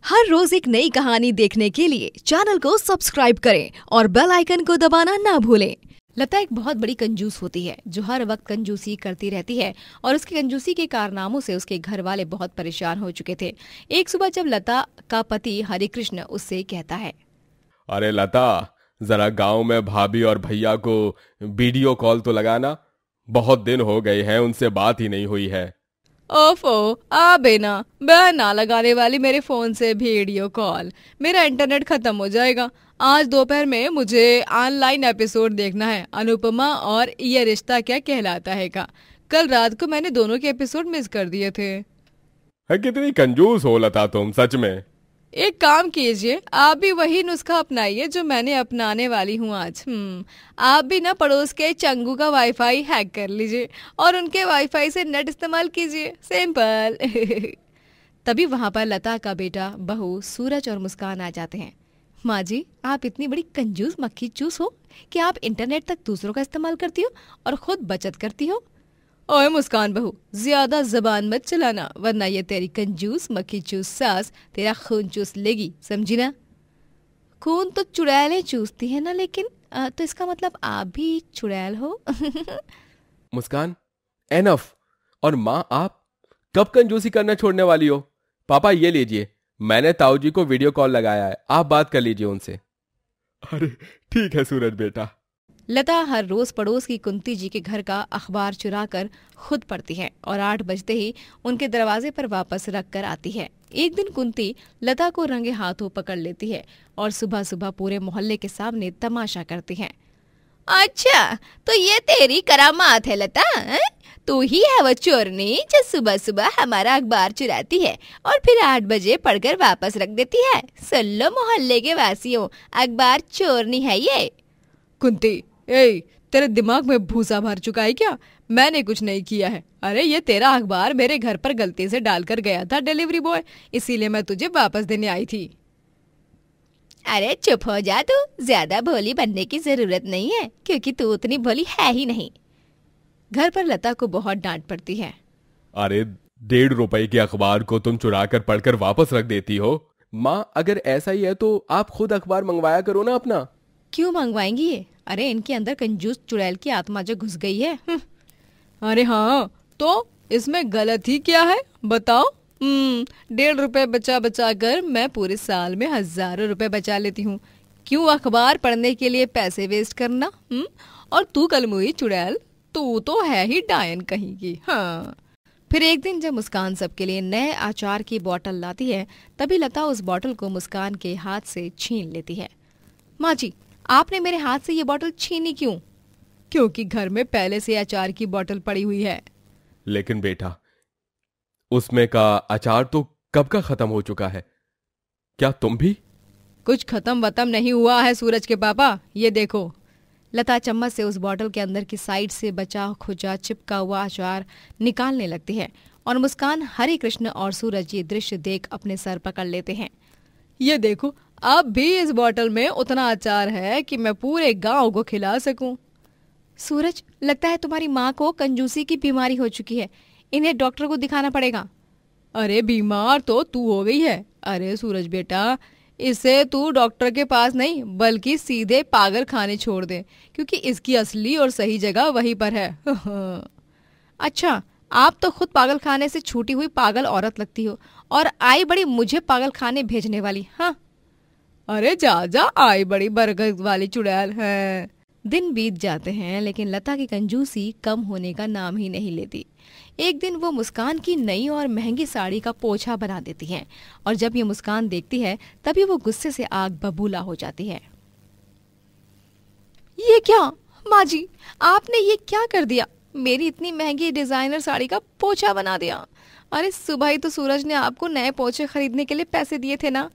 हर रोज एक नई कहानी देखने के लिए चैनल को सब्सक्राइब करें और बेल आइकन को दबाना ना भूलें। लता एक बहुत बड़ी कंजूस होती है जो हर वक्त कंजूसी करती रहती है और उसकी कंजूसी के कारनामों से उसके घर वाले बहुत परेशान हो चुके थे। एक सुबह जब लता का पति हरे कृष्ण उससे कहता है, अरे लता, जरा गांव में भाभी और भैया को वीडियो कॉल तो लगाना, बहुत दिन हो गए हैं उनसे बात ही नहीं हुई है। ओफो, आ बेना, मैं ना लगाने वाली मेरे फोन से वीडियो कॉल, मेरा इंटरनेट खत्म हो जाएगा। आज दोपहर में मुझे ऑनलाइन एपिसोड देखना है, अनुपमा और ये रिश्ता क्या कहलाता है का। कल रात को मैंने दोनों के एपिसोड मिस कर दिए थे। कितनी कंजूस हो लता तुम, सच में। एक काम कीजिए, आप भी वही नुस्खा अपनाइए जो मैंने अपनाने वाली हूँ आज। आप भी ना पड़ोस के चंगू का वाईफाई हैक कर लीजिए और उनके वाईफाई से नेट इस्तेमाल कीजिए, सिंपल। तभी वहां पर लता का बेटा, बहू, सूरज और मुस्कान आ जाते हैं। माँ जी, आप इतनी बड़ी कंजूस मक्खी चूस हो कि आप इंटरनेट तक दूसरों का इस्तेमाल करती हो और खुद बचत करती हो। ओए मुस्कान बहू, ज्यादा जबान मत चलाना वरना ये तेरी कंजूस मक्खी चूस सास तेरा खून चूस लेगी, समझी ना। खून तो चुड़ैलें चूसती है ना, लेकिन तो इसका मतलब आप भी चुड़ैल हो। मुस्कान, एनफ। और माँ, आप कब कंजूसी करना छोड़ने वाली हो? पापा ये लीजिए, मैंने ताऊ जी को वीडियो कॉल लगाया है, आप बात कर लीजिए उनसे। अरे ठीक है सूरज बेटा। लता हर रोज पड़ोस की कुंती जी के घर का अखबार चुरा कर खुद पढ़ती है और 8 बजते ही उनके दरवाजे पर वापस रख कर आती है। एक दिन कुंती लता को रंगे हाथों पकड़ लेती है और सुबह सुबह पूरे मोहल्ले के सामने तमाशा करती है। अच्छा, तो ये तेरी करामात है लता, तू ही है वो चोरनी जो सुबह सुबह हमारा अखबार चुराती है और फिर 8 बजे पढ़कर वापस रख देती है। सुन लो मोहल्ले के वासियों, अखबार चोरनी है ये। कुंती, तेरे दिमाग में भूसा भर चुका है क्या? मैंने कुछ नहीं किया है। अरे ये तेरा अखबार मेरे घर पर गलती से डालकर गया था डिलीवरी बॉय, इसीलिए मैं तुझे वापस देने आई थी। अरे चुप हो जा तू, ज्यादा भोली बनने की जरूरत नहीं है क्योंकि तू उतनी भोली है ही नहीं। घर पर लता को बहुत डांट पड़ती है। अरे 1.5 रुपए के अखबार को तुम चुरा कर पढ़कर वापस रख देती हो। माँ, अगर ऐसा ही है तो आप खुद अखबार मंगवाया करो ना अपना। क्यों मंगवाएंगी ये? अरे इनके अंदर कंजूस चुड़ैल की आत्मा जो घुस गई है। अरे हाँ, तो इसमें गलत ही क्या है बताओ? 1.5 रुपए बचा बचा कर मैं पूरे साल में हजारों रुपए बचा लेती हूँ। क्यों अखबार पढ़ने के लिए पैसे वेस्ट करना? और तू कलमुई चुड़ैल, तू तो है ही डायन कहीं की। हाँ। फिर एक दिन जब मुस्कान सबके लिए नए अचार की बोतल लाती है, तभी लता उस बोतल को मुस्कान के हाथ से छीन लेती है। माँ जी, आपने मेरे हाथ से ये बोतल छीनी क्यों? क्योंकि घर में पहले से अचार की बोतल पड़ी हुई है। लेकिन बेटा, उसमें का अचार तो कब का खत्म हो चुका है, क्या तुम भी? कुछ खत्म वतम नहीं हुआ है सूरज के पापा, ये देखो। लता चम्मच से उस बोतल के अंदर की साइड से बचा खुचा चिपका हुआ अचार निकालने लगती है और मुस्कान, हरे कृष्ण और सूरज ये दृश्य देख अपने सर पकड़ लेते हैं। ये देखो, अब भी इस बोतल में उतना अचार है कि मैं पूरे गांव को खिला सकूं। सूरज, लगता है तुम्हारी माँ को कंजूसी की बीमारी हो चुकी है, इन्हें डॉक्टर को दिखाना पड़ेगा। अरे बीमार तो तू हो गई है। अरे सूरज बेटा, इसे तू डॉक्टर के पास नहीं बल्कि सीधे पागल खाने छोड़ दे, क्योंकि इसकी असली और सही जगह वहीं पर है। अच्छा, आप तो खुद पागल खाने से छूटी हुई पागल औरत लगती हो और आई बड़ी मुझे पागल खाने भेजने वाली। हाँ, अरे जा जा, आई बड़ी बरगद वाली चुड़ैल है। दिन बीत जाते हैं लेकिन लता की कंजूसी कम होने का नाम ही नहीं लेती। एक दिन वो मुस्कान की नई और महंगी साड़ी का पोछा बना देती है और जब ये मुस्कान देखती है तभी वो गुस्से से आग बबूला हो जाती है। ये क्या माँ जी, आपने ये क्या कर दिया? मेरी इतनी महंगी डिजाइनर साड़ी का पोछा बना दिया। अरे सुबह ही तो सूरज ने आपको नए पोछे खरीदने के लिए पैसे दिए थे ना।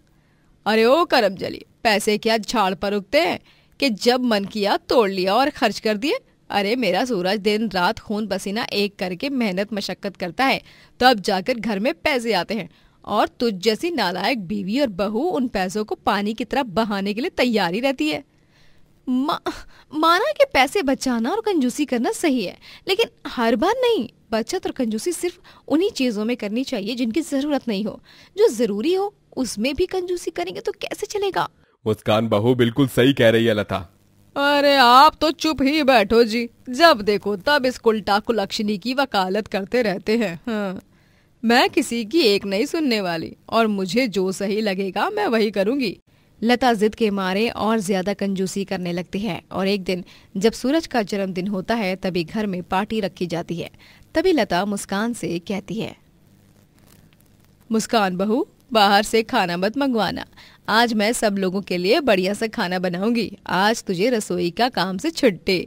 अरे ओ करमजली, पैसे क्या झाड़ पर उगते हैं कि जब मन किया तोड़ लिया और खर्च कर दिए? अरे मेरा सूरज दिन रात खून पसीना एक करके मेहनत मशक्कत करता है, तब जाकर घर में पैसे आते हैं और तुझ जैसी नालायक बीवी और बहू उन पैसों को पानी की तरह बहाने के लिए तैयार ही रहती है। माना कि पैसे बचाना और कंजूसी करना सही है, लेकिन हर बार नहीं। बचत और कंजूसी सिर्फ उन्हीं चीजों में करनी चाहिए जिनकी जरूरत नहीं हो। जो जरूरी हो उसमें भी कंजूसी करेंगे तो कैसे चलेगा। मुस्कान बहू बिल्कुल सही कह रही है लता। अरे आप तो चुप ही बैठो जी, जब देखो तब इस उल्टा कुलक्षणी की वकालत करते रहते हैं। हाँ। मैं किसी की एक नहीं सुनने वाली, और मुझे जो सही लगेगा मैं वही करूंगी। लता जिद के मारे और ज्यादा कंजूसी करने लगती है, और एक दिन जब सूरज का जन्मदिन होता है तभी घर में पार्टी रखी जाती है। तभी लता मुस्कान से कहती है, मुस्कान बहू, बाहर से खाना मत मंगवाना, आज मैं सब लोगों के लिए बढ़िया सा खाना बनाऊंगी। आज तुझे रसोई का काम से छुट्टी।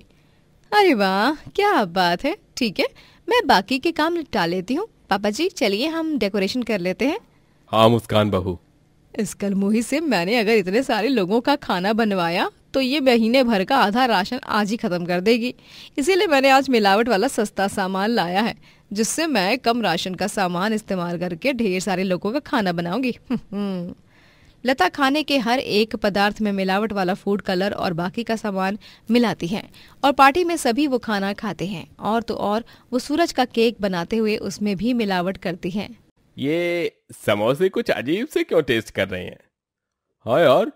अरे वाह, क्या बात है। ठीक है, मैं बाकी के काम निपटा लेती हूँ। पापा जी चलिए हम डेकोरेशन कर लेते हैं। हाँ मुस्कान बहू। इस कलमुही से मैंने अगर इतने सारे लोगों का खाना बनवाया तो ये महीने भर का आधा राशन आज ही खत्म कर देगी। इसीलिए मैंने आज मिलावट वाला सस्ता सामान लाया है, जिससे मैं कम राशन का सामान इस्तेमाल करके ढेर सारे लोगों का खाना बनाऊंगी। लता खाने के हर एक पदार्थ में मिलावट वाला फूड कलर और बाकी का सामान मिलाती है, और पार्टी में सभी वो खाना खाते हैं। और तो और वो सूरज का केक बनाते हुए उसमें भी मिलावट करती है। ये समोसे कुछ अजीब से क्यों टेस्ट कर रहे हैं? हाँ यार,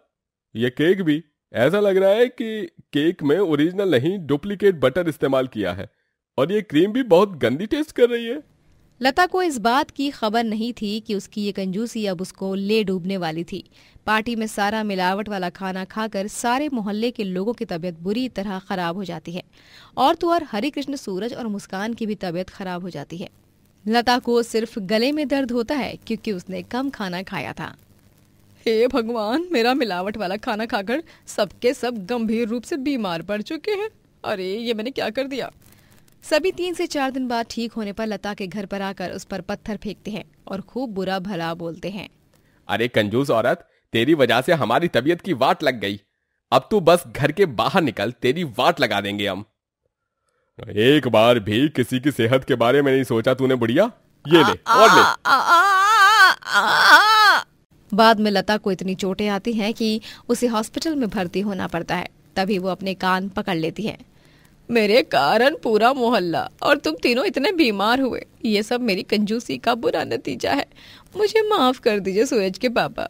ये केक भी ऐसा लग रहा है कि केक में ओरिजिनल नहीं डुप्लीकेट बटर इस्तेमाल किया है, और ये क्रीम भी बहुत गंदी टेस्ट कर रही है। लता को इस बात की खबर नहीं थी कि उसकी ये कंजूसी अब उसको ले डूबने वाली थी। पार्टी में सारा मिलावट वाला खाना खाकर सारे मोहल्ले के लोगों की तबीयत बुरी तरह खराब हो जाती है, और तो और हरि कृष्ण, सूरज और मुस्कान की भी तबीयत खराब हो जाती है। लता को सिर्फ गले में दर्द होता है क्योंकि उसने कम खाना खाया था। हे भगवान, मेरा मिलावट वाला खाना खाकर सबके सब गंभीर रूप से बीमार पड़ चुके हैं। अरे ये मैंने क्या कर दिया। सभी 3 से 4 दिन बाद ठीक होने पर लता के घर पर आकर उस पर पत्थर फेंकते हैं और खूब बुरा भला बोलते हैं। अरे कंजूस औरत, तेरी वजह से हमारी तबीयत की वाट लग गई। अब तू बस घर के बाहर निकल, तेरी वाट लगा देंगे हम। एक बार भी किसी की सेहत के बारे में नहीं सोचा तूने बुढ़िया। ये ले और ले। बाद में लता को इतनी चोटें आती हैं कि उसे हॉस्पिटल में भर्ती होना पड़ता है। तभी वो अपने कान पकड़ लेती है। मेरे कारण पूरा मोहल्ला और तुम तीनों इतने बीमार हुए, ये सब मेरी कंजूसी का बुरा नतीजा है। मुझे माफ कर दीजिए सूरज के पापा।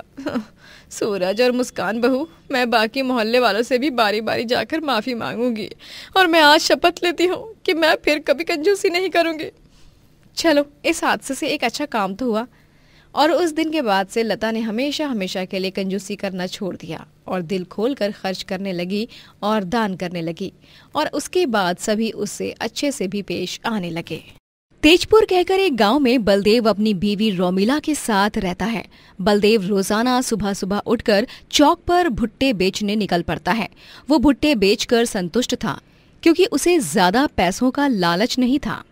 सूरज और मुस्कान बहू, मैं बाकी मोहल्ले वालों से भी बारी बारी जाकर माफी मांगूंगी, और मैं आज शपथ लेती हूँ कि मैं फिर कभी कंजूसी नहीं करूंगी। चलो, इस हादसे से एक अच्छा काम तो हुआ। और उस दिन के बाद से लता ने हमेशा हमेशा के लिए कंजूसी करना छोड़ दिया और दिल खोलकर खर्च करने लगी और दान करने लगी, और उसके बाद सभी उससे अच्छे से भी पेश आने लगे। तेजपुर कहकर एक गांव में बलदेव अपनी बीवी रोमिला के साथ रहता है। बलदेव रोजाना सुबह सुबह उठकर चौक पर भुट्टे बेचने निकल पड़ता है। वो भुट्टे बेचकर संतुष्ट था क्योंकि उसे ज्यादा पैसों का लालच नहीं था।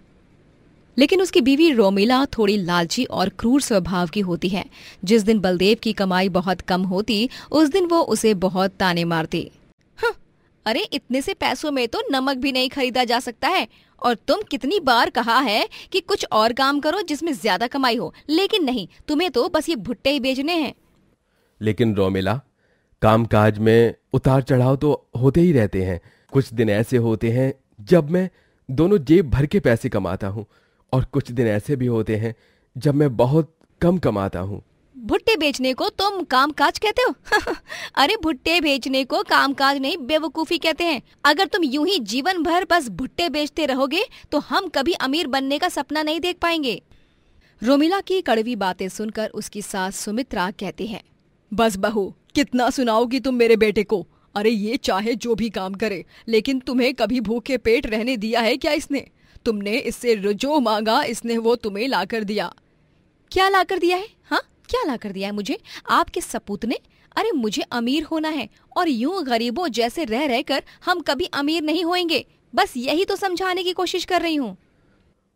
लेकिन उसकी बीवी रोमिला थोड़ी लालची और क्रूर स्वभाव की होती है। जिस दिन बलदेव की कमाई बहुत कम होती, उस दिन वो उसे बहुत ताने मारती। अरे इतने से पैसों में तो नमक भी नहीं खरीदा जा सकता है, और तुम कितनी बार कहा है कि कुछ और काम करो जिसमें ज्यादा कमाई हो, लेकिन नहीं, तुम्हें तो बस ये भुट्टे ही बेचने हैं। लेकिन रोमिला, कामकाज में उतार चढ़ाव तो होते ही रहते हैं। कुछ दिन ऐसे होते हैं जब मैं दोनों जेब भर के पैसे कमाता हूँ, और कुछ दिन ऐसे भी होते हैं जब मैं बहुत कम कमाता हूँ। भुट्टे बेचने को तुम कामकाज कहते हो? अरे भुट्टे बेचने को कामकाज नहीं, बेवकूफी कहते हैं। अगर तुम यूं ही जीवन भर बस भुट्टे बेचते रहोगे तो हम कभी अमीर बनने का सपना नहीं देख पाएंगे। रोमिला की कड़वी बातें सुनकर उसकी सास सुमित्रा कहती है, बस बहू, कितना सुनाओगी तुम मेरे बेटे को? अरे ये चाहे जो भी काम करे, लेकिन तुम्हें कभी भूखे पेट रहने दिया है क्या इसने? तुमने इससे जो मांगा इसने वो तुम्हें लाकर दिया। क्या लाकर दिया है? हाँ, क्या लाकर दिया है मुझे? आपके सपूत ने? अरे मुझे अमीर होना है, और यूं गरीबों जैसे रह रहकर हम कभी अमीर नहीं होएंगे। बस यही तो समझाने की कोशिश कर रही हूँ।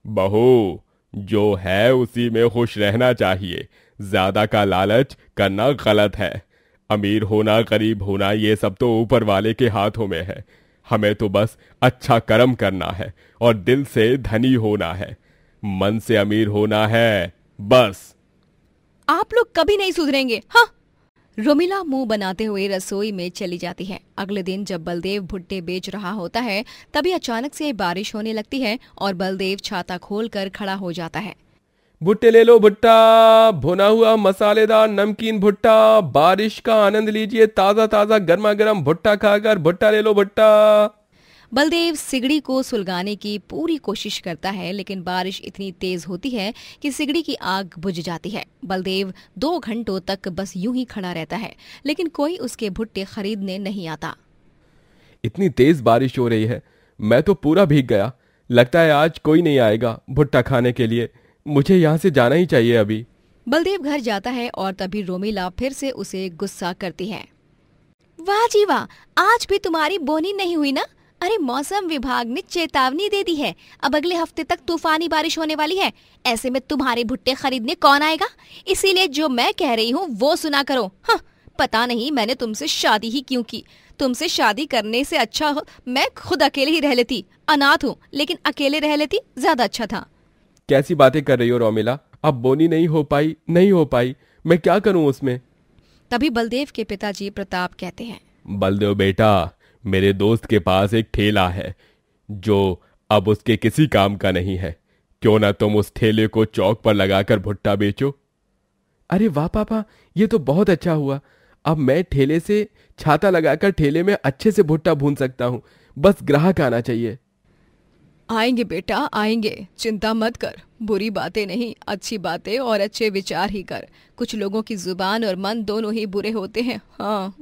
बहू, जो है उसी में खुश रहना चाहिए। ज्यादा का लालच करना गलत है। अमीर होना, गरीब होना, ये सब तो ऊपर वाले के हाथों में है। हमें तो बस अच्छा कर्म करना है और दिल से धनी होना है, मन से अमीर होना है, बस। आप लोग कभी नहीं सुधरेंगे। हाँ। रोमिला मुंह बनाते हुए रसोई में चली जाती है। अगले दिन जब बलदेव भुट्टे बेच रहा होता है, तभी अचानक से बारिश होने लगती है और बलदेव छाता खोलकर खड़ा हो जाता है। भुट्टे ले लो भुट्टा, भुना हुआ मसालेदार नमकीन भुट्टा, बारिश का आनंद लीजिए, ताजा ताजा गर्मा गर्म भुट्टा खाकर भुट्टा ले लो भुट्टा। बलदेव सिगड़ी को सुलगाने की पूरी कोशिश करता है, लेकिन बारिश इतनी तेज होती है कि सिगड़ी की आग बुझ जाती है। बलदेव 2 घंटों तक बस यूं ही खड़ा रहता है, लेकिन कोई उसके भुट्टे खरीदने नहीं आता। इतनी तेज बारिश हो रही है, मैं तो पूरा भीग गया। लगता है आज कोई नहीं आएगा भुट्टा खाने के लिए। मुझे यहाँ से जाना ही चाहिए अभी। बलदेव घर जाता है और तभी रोमिला फिर से उसे गुस्सा करती है। वाह जी वाह, आज भी तुम्हारी बोनी नहीं हुई ना? अरे मौसम विभाग ने चेतावनी दे दी है, अब अगले हफ्ते तक तूफानी बारिश होने वाली है। ऐसे में तुम्हारे भुट्टे खरीदने कौन आएगा? इसीलिए जो मैं कह रही हूँ वो सुना करो। हाँ, पता नहीं मैंने तुमसे शादी ही क्यों की। तुमसे शादी करने से अच्छा मैं खुद अकेले ही रह लेती। अनाथ हूँ लेकिन अकेले रह लेती, ज्यादा अच्छा था। कैसी बातें कर रही हो रोमिला? अब बोनी नहीं हो पाई, मैं क्या करूं उसमें? तभी बलदेव के पिताजी प्रताप कहते हैं, बलदेव बेटा, मेरे दोस्त के पास एक ठेला है जो अब उसके किसी काम का नहीं है। क्यों ना तुम उस ठेले को चौक पर लगाकर भुट्टा बेचो। अरे वाह पापा, ये तो बहुत अच्छा हुआ। अब मैं ठेले से छाता लगाकर ठेले में अच्छे से भुट्टा भून सकता हूँ। बस ग्राहक आना चाहिए। आएंगे बेटा आएंगे, चिंता मत कर। बुरी बातें नहीं, अच्छी बातें और अच्छे विचार ही कर। कुछ लोगों की जुबान और मन दोनों ही बुरे होते हैं। हाँ।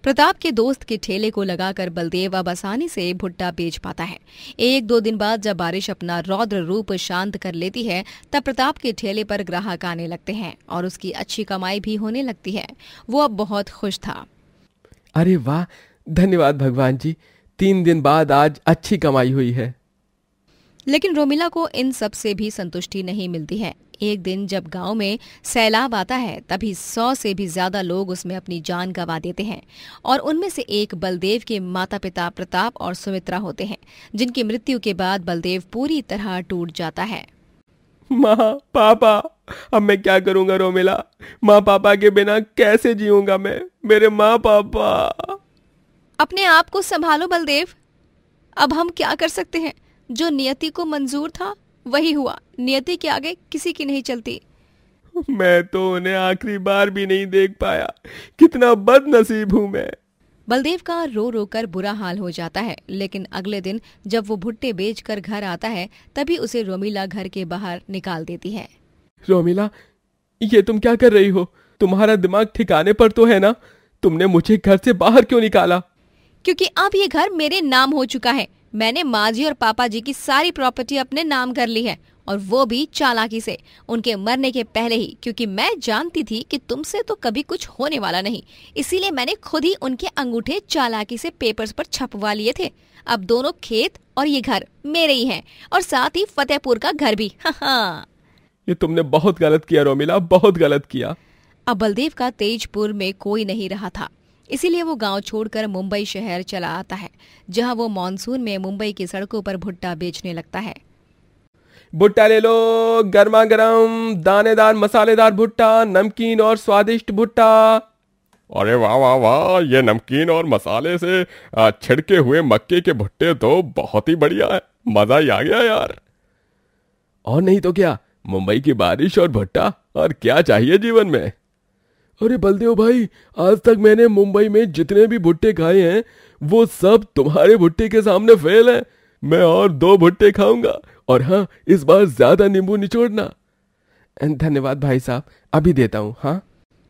प्रताप के दोस्त के ठेले को लगाकर बलदेव अब आसानी से भुट्टा बेच पाता है। 1-2 दिन बाद जब बारिश अपना रौद्र रूप शांत कर लेती है, तब प्रताप के ठेले पर ग्राहक आने लगते हैं और उसकी अच्छी कमाई भी होने लगती है। वो अब बहुत खुश था। अरे वाह, धन्यवाद भगवान जी, 3 दिन बाद आज अच्छी कमाई हुई है। लेकिन रोमिला को इन सब से भी संतुष्टि नहीं मिलती है। एक दिन जब गांव में सैलाब आता है, तभी 100 से भी ज्यादा लोग उसमें अपनी जान गंवा देते हैं और उनमें से एक बलदेव के माता पिता प्रताप और सुमित्रा होते हैं, जिनकी मृत्यु के बाद बलदेव पूरी तरह टूट जाता है। माँ पापा, अब मैं क्या करूंगा रोमिला? माँ पापा के बिना कैसे जीऊंगा मैं? मेरे माँ पापा। अपने आप को संभालो बलदेव, अब हम क्या कर सकते हैं? जो नियति को मंजूर था वही हुआ। नियति के आगे किसी की नहीं चलती। मैं तो उन्हें आखिरी बार भी नहीं देख पाया। कितना बदनसीब हूँ मैं। बलदेव का रो रो कर बुरा हाल हो जाता है, लेकिन अगले दिन जब वो भुट्टे बेचकर घर आता है, तभी उसे रोमिला घर के बाहर निकाल देती है। रोमिला, ये तुम क्या कर रही हो? तुम्हारा दिमाग ठिकाने पर तो है ना? तुमने मुझे घर से बाहर क्यों निकाला? क्योंकि अब ये घर मेरे नाम हो चुका है। मैंने माँ जी और पापा जी की सारी प्रॉपर्टी अपने नाम कर ली है, और वो भी चालाकी से, उनके मरने के पहले ही, क्योंकि मैं जानती थी कि तुमसे तो कभी कुछ होने वाला नहीं। इसीलिए मैंने खुद ही उनके अंगूठे चालाकी से पेपर्स पर छपवा लिए थे। अब दोनों खेत और ये घर मेरे ही हैं, और साथ ही फतेहपुर का घर भी। हाँ, ये तुमने बहुत गलत किया रोमिला, बहुत गलत किया। अब बलदेव का तेजपुर में कोई नहीं रहा था, इसीलिए वो गांव छोड़कर मुंबई शहर चला आता है, जहां वो मानसून में मुंबई की सड़कों पर भुट्टा बेचने लगता है। भुट्टा ले लो, गर्मा गर्म दानेदार मसालेदार भुट्टा, नमकीन और स्वादिष्ट भुट्टा। अरे वाह वाह वाह, ये नमकीन और मसाले से छिड़के हुए मक्के के भुट्टे तो बहुत ही बढ़िया है। मजा ही आ गया यार। और नहीं तो क्या, मुंबई की बारिश और भुट्टा, और क्या चाहिए जीवन में। अरे बलदेव भाई, आज तक मैंने मुंबई में जितने भी भुट्टे खाए हैं वो सब तुम्हारे भुट्टे के सामने फेल हैं। मैं और 2 भुट्टे खाऊंगा, और हाँ, इस बार ज्यादा नींबू निचोड़ना। धन्यवाद भाई साहब, अभी देता हूँ। हाँ।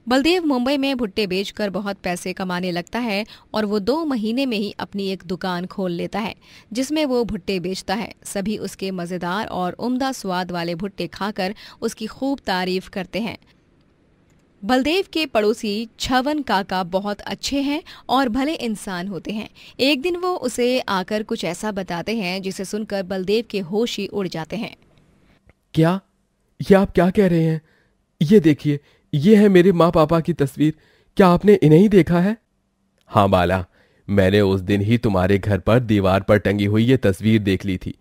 बलदेव मुंबई में भुट्टे बेचकर बहुत पैसे कमाने लगता है, और वो 2 महीने में ही अपनी एक दुकान खोल लेता है, जिसमें वो भुट्टे बेचता है। सभी उसके मजेदार और उम्दा स्वाद वाले भुट्टे खाकर उसकी खूब तारीफ करते हैं। बलदेव के पड़ोसी छवन काका बहुत अच्छे हैं और भले इंसान होते हैं। एक दिन वो उसे आकर कुछ ऐसा बताते हैं जिसे सुनकर बलदेव के होश ही उड़ जाते हैं। क्या? ये आप क्या कह रहे हैं? ये देखिए, ये है मेरे माँ पापा की तस्वीर। क्या आपने इन्हें ही देखा है? हाँ बाला, मैंने उस दिन ही तुम्हारे घर पर दीवार पर टंगी हुई ये तस्वीर देख ली थी,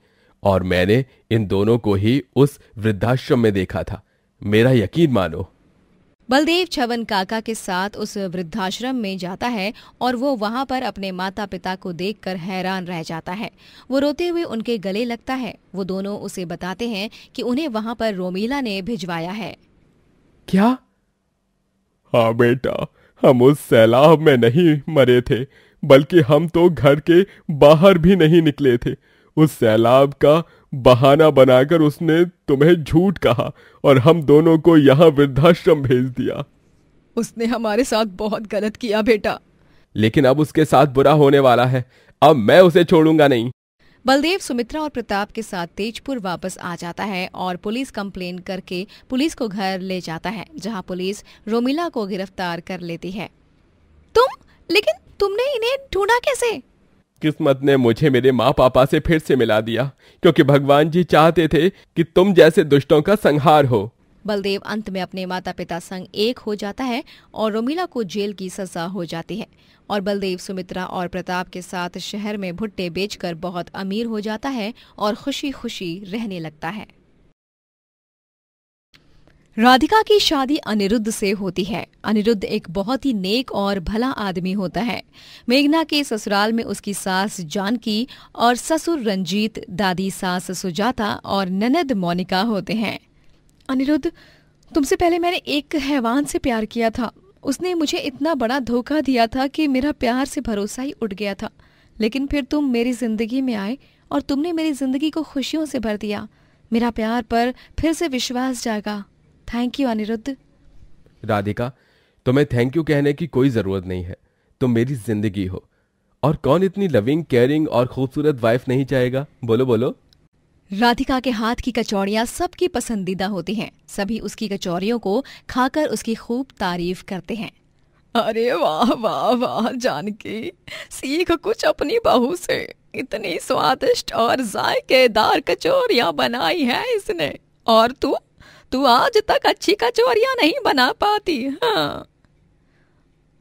और मैंने इन दोनों को ही उस वृद्धाश्रम में देखा था। मेरा यकीन मानो। बलदेव छवन काका के साथ उस वृद्धाश्रम में जाता है और वो वहां पर अपने माता पिता को देखकर हैरान रह जाता है। वो रोते हुए उनके गले लगता है। वो दोनों उसे बताते हैं कि उन्हें वहां पर रोमिला ने भिजवाया है। क्या? हाँ बेटा, हम उस सैलाब में नहीं मरे थे, बल्कि हम तो घर के बाहर भी नहीं निकले थे। उस सैलाब का बहाना बनाकर उसने तुम्हें झूठ कहा और हम दोनों को यहाँ वृद्धाश्रम भेज दिया। उसने हमारे साथ बहुत गलत किया बेटा। लेकिन अब उसके साथ बुरा होने वाला है। अब मैं उसे छोड़ूंगा नहीं। बलदेव सुमित्रा और प्रताप के साथ तेजपुर वापस आ जाता है और पुलिस कंप्लेन करके पुलिस को घर ले जाता है, जहां पुलिस रोमिला को गिरफ्तार कर लेती है। लेकिन तुमने इन्हें ढूंढा कैसे? किस्मत ने मुझे मेरे माँ पापा से फिर से मिला दिया, क्योंकि भगवान जी चाहते थे कि तुम जैसे दुष्टों का संहार हो। बलदेव अंत में अपने माता पिता संग एक हो जाता है और रोमिला को जेल की सजा हो जाती है और बलदेव सुमित्रा और प्रताप के साथ शहर में भुट्टे बेचकर बहुत अमीर हो जाता है और खुशी खुशी रहने लगता है। राधिका की शादी अनिरुद्ध से होती है। अनिरुद्ध एक बहुत ही नेक और भला आदमी होता है। मेघना के ससुराल में उसकी सास जानकी और ससुर रंजीत, दादी सास सुजाता और ननद मोनिका होते हैं। अनिरुद्ध, तुमसे पहले मैंने एक हैवान से प्यार किया था। उसने मुझे इतना बड़ा धोखा दिया था कि मेरा प्यार से भरोसा ही उठ गया था। लेकिन फिर तुम मेरी जिंदगी में आए और तुमने मेरी जिंदगी को खुशियों से भर दिया। मेरा प्यार पर फिर से विश्वास जागा। Thank you Anirudh. राधिका, तुम्हें थैंक यू कहने की कोई जरूरत नहीं है। तुम मेरी जिंदगी हो, और कौन इतनी लविंग, केयरिंग और खूबसूरत वाइफ नहीं चाहेगा? बोलो बोलो। राधिका के हाथ की कचौड़ियाँ सबकी पसंदीदा होती हैं। सभी उसकी कचौड़ियों को खाकर उसकी खूब तारीफ करते हैं। अरे वाह वाह वाह जानकी, सीख कुछ अपनी बहू से। इतनी स्वादिष्ट और जायकेदार कचौड़ियाँ बनाई है इसने, और तू आज तक अच्छी कचौरियां नहीं बना पाती। हाँ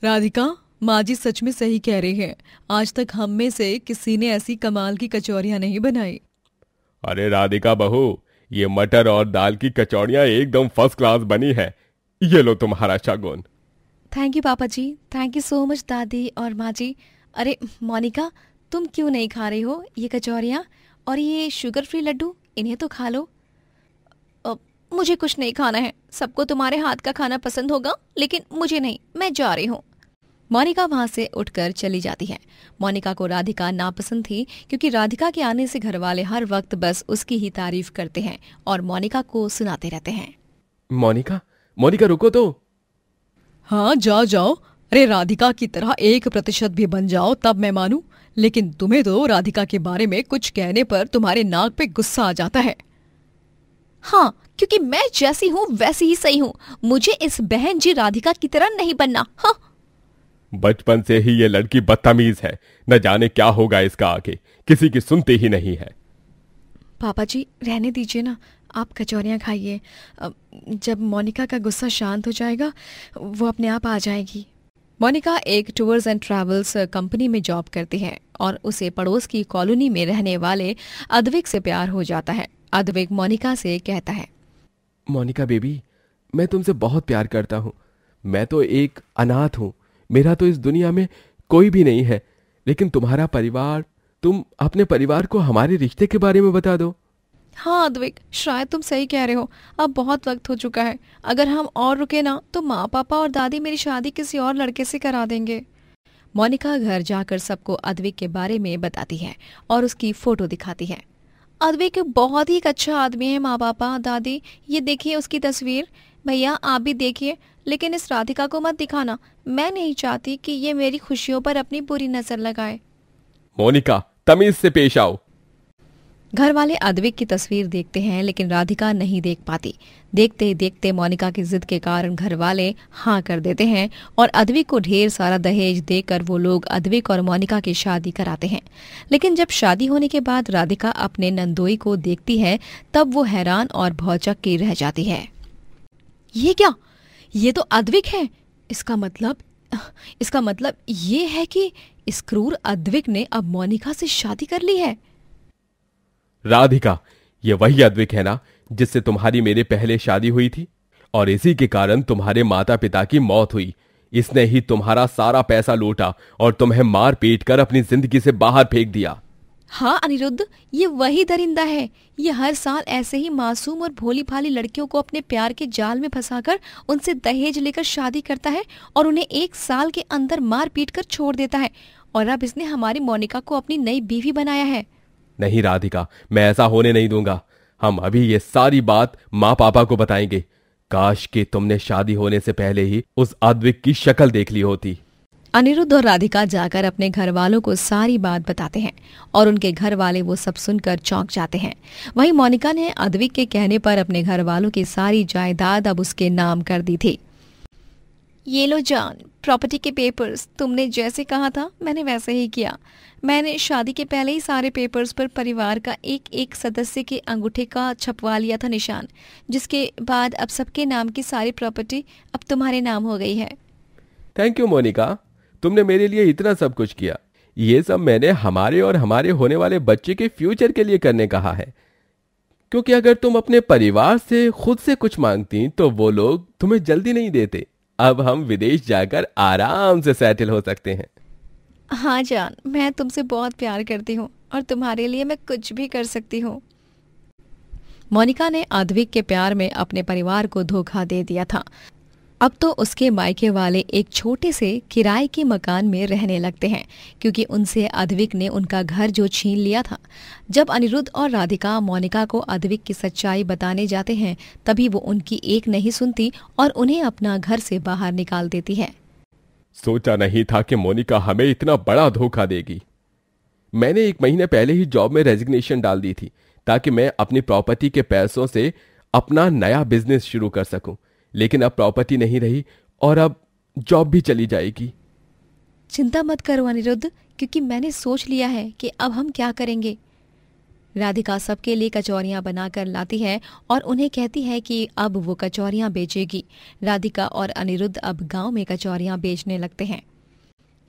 राधिका, माँ जी सच में सही कह रही है। आज तक हम में से किसी ने ऐसी कमाल की कचौरियां नहीं बनाई। अरे राधिका बहू, ये मटर और दाल की कचौड़ियां एकदम फर्स्ट क्लास बनी है। ये लो तुम्हारा शगुन। थैंक यू पापा जी। थैंक यू सो मच दादी और माँ जी। अरे मोनिका, तुम क्यों नहीं खा रही हो ये कचौरियां? और ये शुगर फ्री लड्डू, इन्हें तो खा लो। मुझे कुछ नहीं खाना है। सबको तुम्हारे हाथ का खाना पसंद होगा, लेकिन मुझे नहीं। मैं जा रही हूँ। मोनिका वहां से उठकर चली जाती है। मोनिका को राधिका नापसंद थी, क्योंकि राधिका के आने से घरवाले हर वक्त बस उसकी ही तारीफ करते हैं और मोनिका को सुनाते रहते हैं। मोनिका, मोनिका रुको तो। हाँ जाओ। अरे राधिका की तरह 1% भी बन जाओ तब मैं मानूं, लेकिन तुम्हें तो राधिका के बारे में कुछ कहने पर तुम्हारे नाक पे गुस्सा आ जाता है। हाँ, क्योंकि मैं जैसी हूँ वैसी ही सही हूँ। मुझे इस बहन जी राधिका की तरह नहीं बनना। हाँ, बचपन से ही ये लड़की बदतमीज है। न जाने क्या होगा इसका आगे, किसी की सुनते ही नहीं है। पापा जी रहने दीजिए ना, आप कचौरियाँ खाइए। जब मोनिका का गुस्सा शांत हो जाएगा वो अपने आप आ जाएगी। मोनिका एक टूर्स एंड ट्रैवल्स कंपनी में जॉब करती है और उसे पड़ोस की कॉलोनी में रहने वाले अद्विक से प्यार हो जाता है। अद्विक मोनिका से कहता है, मोनिका बेबी, मैं तुमसे बहुत प्यार करता हूँ। मैं तो एक अनाथ हूँ। मेरा तो इस दुनिया में कोई भी नहीं है। लेकिन तुम्हारा परिवार, तुम अपने परिवार को हमारे रिश्ते के बारे में बता दो। हाँ अद्विक, शायद तुम सही कह रहे हो। अब बहुत वक्त हो चुका है। अगर हम और रुके ना तो माँ पापा और दादी मेरी शादी किसी और लड़के से करा देंगे। मोनिका घर जाकर सबको अद्विक के बारे में बताती है और उसकी फोटो दिखाती है। अद्विक बहुत ही एक अच्छा आदमी है। माँ पापा, दादी, ये देखिए उसकी तस्वीर। भैया आप भी देखिए, लेकिन इस राधिका को मत दिखाना। मैं नहीं चाहती कि ये मेरी खुशियों पर अपनी बुरी नजर लगाए। मोनिका, तमीज से पेश आओ। घर वाले अद्विक की तस्वीर देखते हैं, लेकिन राधिका नहीं देख पाती। देखते ही देखते मोनिका की जिद के कारण घर वाले हाँ कर देते हैं और अद्विक को ढेर सारा दहेज देकर वो लोग अद्विक और मोनिका की शादी कराते हैं। लेकिन जब शादी होने के बाद राधिका अपने नंदोई को देखती है, तब वो हैरान और भौचक्की रह जाती है। ये क्या? ये तो अद्विक है। इसका मतलब ये है कि इस क्रूर अद्विक ने अब मोनिका से शादी कर ली है। राधिका, ये वही अद्विक है ना जिससे तुम्हारी मेरे पहले शादी हुई थी? और इसी के कारण तुम्हारे माता पिता की मौत हुई। इसने ही तुम्हारा सारा पैसा लूटा और तुम्हें मार पीट कर अपनी जिंदगी से बाहर फेंक दिया। हाँ अनिरुद्ध, ये वही दरिंदा है। ये हर साल ऐसे ही मासूम और भोली भाली लड़कियों को अपने प्यार के जाल में फंसाकर उनसे दहेज लेकर शादी करता है और उन्हें 1 साल के अंदर मार पीट कर छोड़ देता है। और अब इसने हमारी मोनिका को अपनी नई बीवी बनाया है। नहीं राधिका, मैं ऐसा होने नहीं दूंगा। हम अभी ये सारी बात माँ पापा को बताएंगे। काश कि तुमने शादी होने से पहले ही उस अद्विक की शक्ल देख ली होती। अनिरुद्ध और राधिका जाकर अपने घर वालों को सारी बात बताते हैं और उनके घर वाले वो सब सुनकर चौंक जाते हैं। वहीं मोनिका ने अद्विक के कहने पर अपने घर वालों की सारी जायदाद अब उसके नाम कर दी थी। ये लो जान, प्रॉपर्टी के पेपर्स। तुमने जैसे कहा था मैंने वैसे ही किया। मैंने शादी के पहले ही सारे पेपर्स पर परिवार का एक एक सदस्य के अंगूठे का छपवा लिया था निशान, जिसके बाद अब सबके नाम की सारी प्रॉपर्टी अब तुम्हारे नाम हो गई है। थैंक यू मोनिका, तुमने मेरे लिए इतना सब कुछ किया। ये सब मैंने हमारे और हमारे होने वाले बच्चे के फ्यूचर के लिए करने कहा है, क्योंकि अगर तुम अपने परिवार से खुद से कुछ मांगती तो वो लोग तुम्हें जल्दी नहीं देते। अब हम विदेश जाकर आराम से सेटल हो सकते हैं। हाँ जान, मैं तुमसे बहुत प्यार करती हूँ और तुम्हारे लिए मैं कुछ भी कर सकती हूँ। मोनिका ने अद्विक के प्यार में अपने परिवार को धोखा दे दिया था। अब तो उसके मायके वाले एक छोटे से किराए के मकान में रहने लगते हैं, क्योंकि उनसे अद्विक ने उनका घर जो छीन लिया था। जब अनिरुद्ध और राधिका मोनिका को अद्विक की सच्चाई बताने जाते हैं, तभी वो उनकी एक नहीं सुनती और उन्हें अपना घर से बाहर निकाल देती है। सोचा नहीं था कि मोनिका हमें इतना बड़ा धोखा देगी। मैंने 1 महीने पहले ही जॉब में रेजिग्नेशन डाल दी थी, ताकि मैं अपनी प्रॉपर्टी के पैसों से अपना नया बिजनेस शुरू कर सकूं। लेकिन अब प्रॉपर्टी नहीं रही और अब जॉब भी चली जाएगी। चिंता मत करो अनिरुद्ध, क्योंकि मैंने सोच लिया है कि अब हम क्या करेंगे। राधिका सबके लिए कचौरियां बनाकर लाती है और उन्हें कहती है कि अब वो कचौरियां बेचेगी। राधिका और अनिरुद्ध अब गांव में कचौरियां बेचने लगते हैं।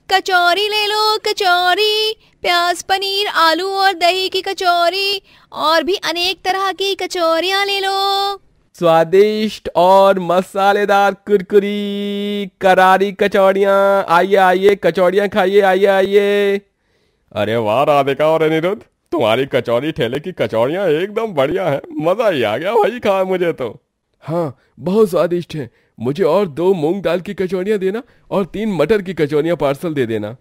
कचौरी ले लो कचौरी, प्याज पनीर आलू और दही की कचौरी, और भी अनेक तरह की कचौरियां ले लो। स्वादिष्ट और मसालेदार कुरकुरी करारी कचौड़ियाँ, आइए आइए कचौड़ियाँ खाइए, आइए आइए। अरे वाह राधिका और अनिरुद्ध, तुम्हारी कचौरी ठेले की कचौड़ियाँ एकदम बढ़िया है। मजा ही आ गया भाई, खा मुझे तो। हाँ बहुत स्वादिष्ट है। मुझे और 2 मूंग दाल की कचौड़ियाँ देना और 3 मटर की कचौड़ियाँ पार्सल दे देना।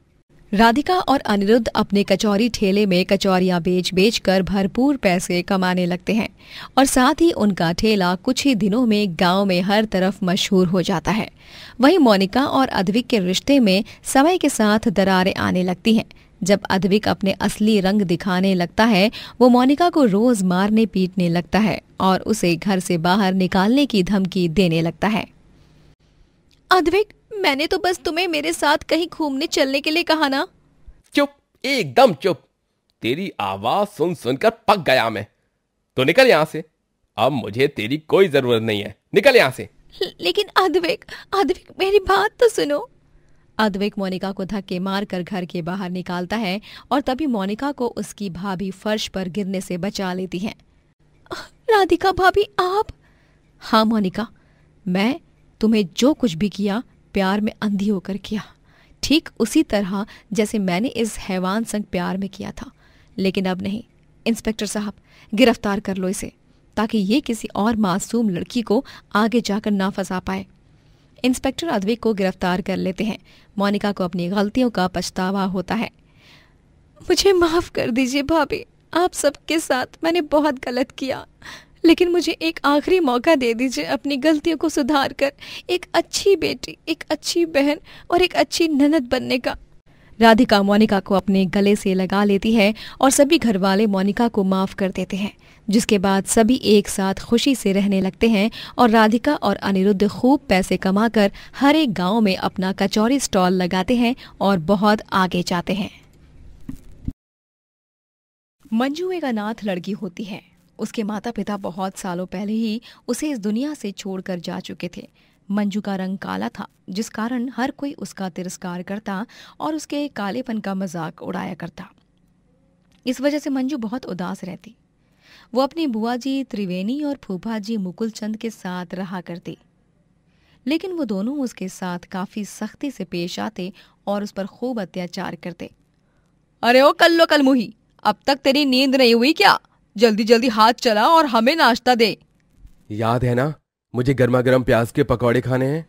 राधिका और अनिरुद्ध अपने कचौरी ठेले में कचौरियां बेच बेच कर भरपूर पैसे कमाने लगते हैं और साथ ही उनका ठेला कुछ ही दिनों में गांव में हर तरफ मशहूर हो जाता है। वहीं मोनिका और अद्विक के रिश्ते में समय के साथ दरारें आने लगती हैं। जब अद्विक अपने असली रंग दिखाने लगता है, वो मोनिका को रोज मारने पीटने लगता है और उसे घर से बाहर निकालने की धमकी देने लगता है। अद्विक, मैंने तो बस तुम्हें मेरे साथ कहीं घूमने चलने के लिए कहा ना। चुप, एकदम चुप। तेरी आवाज सुन सुनकर पक गया मैं। तो निकल यहाँ से। अब मुझे तेरी कोई जरूरत नहीं है, निकल यहाँ से। लेकिन अद्विक, मेरी बात तो सुनो। अद्विक मोनिका को धक्के मारकर घर के बाहर निकालता है और तभी मोनिका को उसकी भाभी फर्श पर गिरने से बचा लेती है। राधिका भाभी, आप? हाँ मोनिका, मैं तुम्हें जो कुछ भी किया प्यार में अंधी होकर किया, ठीक उसी तरह जैसे मैंने इस हैवान संग प्यार में किया था। लेकिन अब नहीं। इंस्पेक्टर साहब, गिरफ्तार कर लो इसे, ताकि ये किसी और मासूम लड़की को आगे जाकर ना फंसा पाए। इंस्पेक्टर अद्विक को गिरफ्तार कर लेते हैं। मोनिका को अपनी गलतियों का पछतावा होता है। मुझे माफ कर दीजिए भाभी, आप सबके साथ मैंने बहुत गलत किया, लेकिन मुझे एक आखिरी मौका दे दीजिए अपनी गलतियों को सुधार कर एक अच्छी बेटी, एक अच्छी बहन और एक अच्छी ननद बनने का। राधिका मोनिका को अपने गले से लगा लेती है और सभी घर वाले मोनिका को माफ कर देते हैं, जिसके बाद सभी एक साथ खुशी से रहने लगते हैं और राधिका और अनिरुद्ध खूब पैसे कमाकर हर एक गांव में अपना कचौरी स्टॉल लगाते हैं और बहुत आगे जाते हैं। मंजू एक अनाथ लड़की होती है। उसके माता पिता बहुत सालों पहले ही उसे इस दुनिया से छोड़कर जा चुके थे। मंजू का रंग काला था, जिस कारण हर कोई उसका तिरस्कार करता और उसके कालेपन का मजाक उड़ाया करता। इस वजह से मंजू बहुत उदास रहती। वो अपनी बुआ जी त्रिवेणी और फूफा जी मुकुल चंद के साथ रहा करती। लेकिन वो दोनों उसके साथ काफी सख्ती से पेश आते और उस पर खूब अत्याचार करते। अरे ओ कल्लो कलमुही, अब तक तेरी नींद नहीं हुई क्या? जल्दी जल्दी हाथ चला और हमें नाश्ता दे। याद है ना, मुझे गर्मा गर्म प्याज के पकौड़े खाने हैं।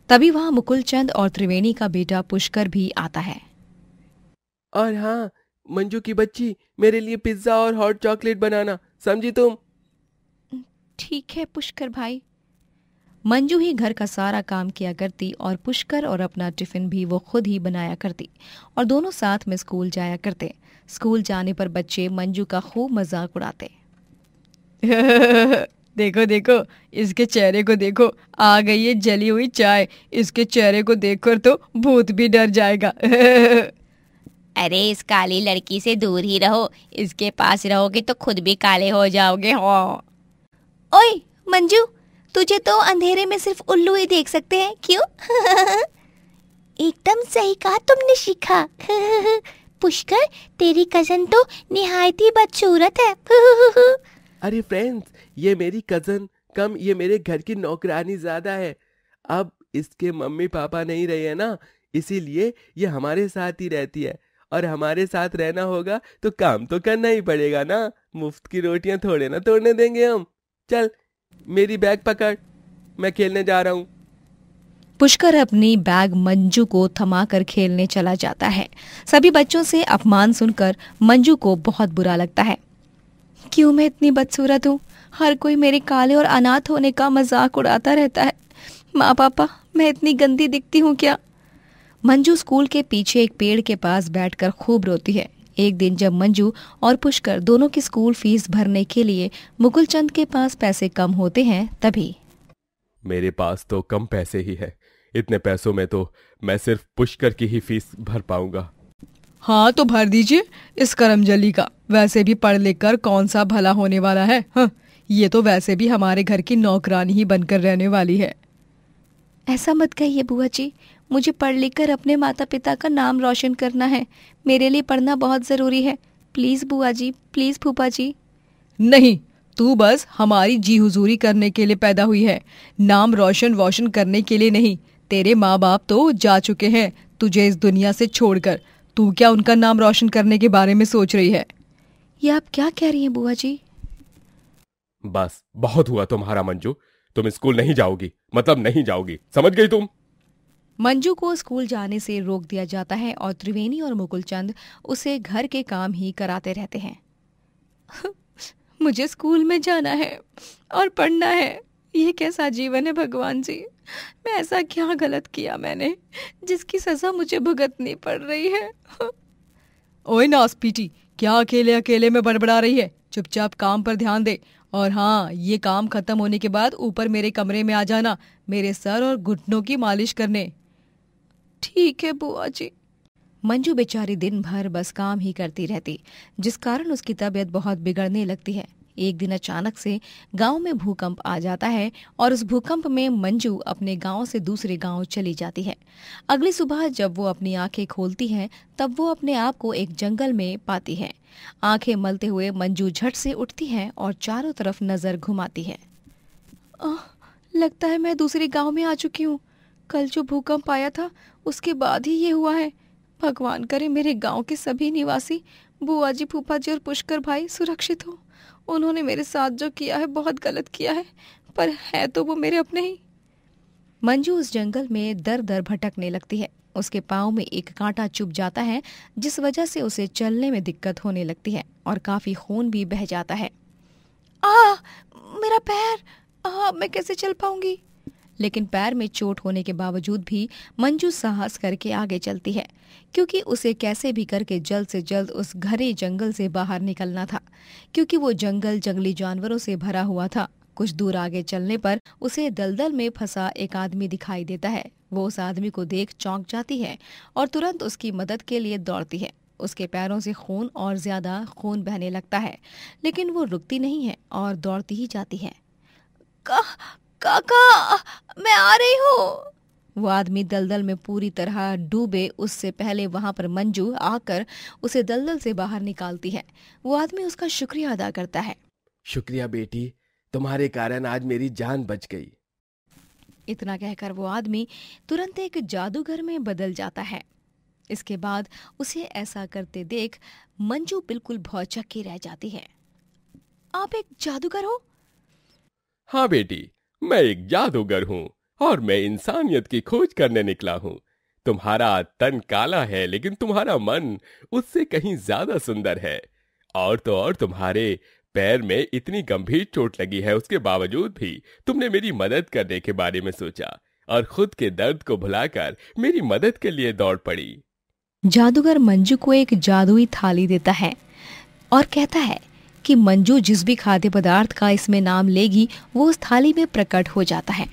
तभी वहां मुकुलचंद और त्रिवेणी का बेटा पुष्कर भी आता है। और हाँ, मंजू की बच्ची, मेरे लिए पिज्जा और हॉट चॉकलेट बनाना, समझी तुम? ठीक है पुष्कर भाई। मंजू ही घर का सारा काम किया करती और पुष्कर और अपना टिफिन भी वो खुद ही बनाया करती और दोनों साथ में स्कूल जाया करते। स्कूल जाने पर बच्चे मंजू का खूब मजाक उड़ाते। देखो देखो, इसके चेहरे को देखो, आ गई है जली हुई चाय। इसके चेहरे को देखकर तो भूत भी डर जाएगा। अरे इस काली लड़की से दूर ही रहो, इसके पास रहोगे तो खुद भी काले हो जाओगे। हो ओए मंजू, तुझे तो अंधेरे में सिर्फ उल्लू ही देख सकते हैं, क्यों? एकदम सही कहा तुमने शिखा। पुष्कर, तेरी कजन तो निहायत ही बदसूरत है। अरे फ्रेंड्स, ये मेरी कजन कम ये मेरे घर की नौकरानी ज्यादा है। अब इसके मम्मी पापा नहीं रहे हैं ना, इसीलिए ये हमारे साथ ही रहती है। और हमारे साथ रहना होगा तो काम तो करना ही पड़ेगा ना, मुफ्त की रोटियां थोड़े ना तोड़ने देंगे हम। चल मेरी बैग पकड़, मैं खेलने जा रहा हूँ। पुष्कर अपनी बैग मंजू को थमाकर खेलने चला जाता है। सभी बच्चों से अपमान सुनकर मंजू को बहुत बुरा लगता है। क्यों मैं इतनी बदसूरत हूँ? हर कोई मेरे काले और अनाथ होने का मजाक उड़ाता रहता है। माँ पापा, मैं इतनी गंदी दिखती हूँ क्या? मंजू स्कूल के पीछे एक पेड़ के पास बैठकर खूब रोती है। एक दिन जब मंजू और पुष्कर दोनों की स्कूल फीस भरने के लिए मुकुलचंद के पास पैसे कम होते हैं, तभी मेरे पास तो कम पैसे ही है, इतने पैसों में तो मैं सिर्फ पुष्कर की ही फीस भर पाऊंगा। हाँ तो भर दीजिए इस करमजली का, वैसे भी पढ़ लिख कर कौन सा भला होने वाला है। हाँ, ये तो वैसे भी हमारे घर की नौकरानी ही बनकर रहने वाली है। ऐसा मत कहिए बुआ जी, मुझे पढ़ लिख कर अपने माता पिता का नाम रोशन करना है। मेरे लिए पढ़ना बहुत जरूरी है। प्लीज बुआ जी, प्लीज फूफा जी। नहीं, तू बस हमारी जी हुजूरी करने के लिए पैदा हुई है, नाम रोशन करने के लिए नहीं। तेरे माँ बाप तो जा चुके हैं तुझे इस दुनिया से छोड़कर। तू क्या उनका नाम रोशन करने के बारे में सोच रही है? ये आप क्या कह रही हैं बुआ जी? बस बहुत हुआ तुम्हारा मंजू, तुम स्कूल नहीं जाओगी, मतलब नहीं जाओगी, समझ गई तुम? मंजू को स्कूल जाने से रोक दिया जाता है और त्रिवेणी और मुकुलचंद उसे घर के काम ही कराते रहते हैं। मुझे स्कूल में जाना है और पढ़ना है, ये कैसा जीवन है भगवान जी? मैं ऐसा क्या गलत किया मैंने जिसकी सजा मुझे भुगतनी पड़ रही है? ओए नासपीटी, क्या अकेले अकेले में बड़बड़ा रही है? चुपचाप काम पर ध्यान दे। और हाँ, ये काम खत्म होने के बाद ऊपर मेरे कमरे में आ जाना, मेरे सर और घुटनों की मालिश करने। ठीक है बुआ जी। मंजू बेचारी दिन भर बस काम ही करती रहती, जिस कारण उसकी तबीयत बहुत बिगड़ने लगती है। एक दिन अचानक से गांव में भूकंप आ जाता है और उस भूकंप में मंजू अपने गांव से दूसरे गांव चली जाती है। अगली सुबह जब वो अपनी आंखें खोलती है तब वो अपने आप को एक जंगल में पाती है। आंखें मलते हुए मंजू झट से उठती है और चारों तरफ नजर घुमाती है। लगता है मैं दूसरे गांव में आ चुकी हूँ। कल जो भूकंप आया था उसके बाद ही ये हुआ है। भगवान करे मेरे गांव के सभी निवासी, बुआ जी, फूफा जी और पुष्कर भाई सुरक्षित हो। उन्होंने मेरे साथ जो किया है बहुत गलत किया है, पर है तो वो मेरे अपने ही। मंजू उस जंगल में दर दर भटकने लगती है। उसके पाँव में एक कांटा चुभ जाता है, जिस वजह से उसे चलने में दिक्कत होने लगती है और काफी खून भी बह जाता है। मेरा पैर, मैं कैसे चल पाऊंगी? लेकिन पैर में चोट होने के बावजूद भी मंजू साहस करके आगे चलती है, क्योंकि उसे कैसे भी करके जल्द से जल्द उस घने जंगल से बाहर निकलना था, क्योंकि वो जंगल जंगली जानवरों से भरा हुआ था। कुछ दूर आगे चलने पर उसे दलदल में फंसा एक आदमी दिखाई देता है। वो उस आदमी को देख चौंक जाती है और तुरंत उसकी मदद के लिए दौड़ती है। उसके पैरों से खून और ज्यादा खून बहने लगता है, लेकिन वो रुकती नहीं है और दौड़ती ही जाती है। काका, मैं आ रही हूँ। वो आदमी दलदल में पूरी तरह डूबे उससे पहले वहां पर मंजू आकर उसे दलदल से बाहर निकालती है। वो आदमी उसका शुक्रिया अदा करता है। शुक्रिया बेटी, तुम्हारे कारण आज मेरी जान बच गई। इतना कहकर वो आदमी तुरंत एक जादूगर में बदल जाता है। इसके बाद उसे ऐसा करते देख मंजू बिल्कुल भौचक्की के रह जाती है। आप एक जादूगर हो? हाँ बेटी, मैं एक जादूगर हूँ और मैं इंसानियत की खोज करने निकला हूँ। तुम्हारा तन काला है लेकिन तुम्हारा मन उससे कहीं ज्यादा सुंदर है। और तो और तुम्हारे पैर में इतनी गंभीर चोट लगी है, उसके बावजूद भी तुमने मेरी मदद करने के बारे में सोचा और खुद के दर्द को भुलाकर मेरी मदद के लिए दौड़ पड़ी। जादूगर मंजू को एक जादुई थाली देता है और कहता है कि मंजू जिस भी खाद्य पदार्थ का इसमें नाम लेगी वो उस थाली में प्रकट हो जाता है।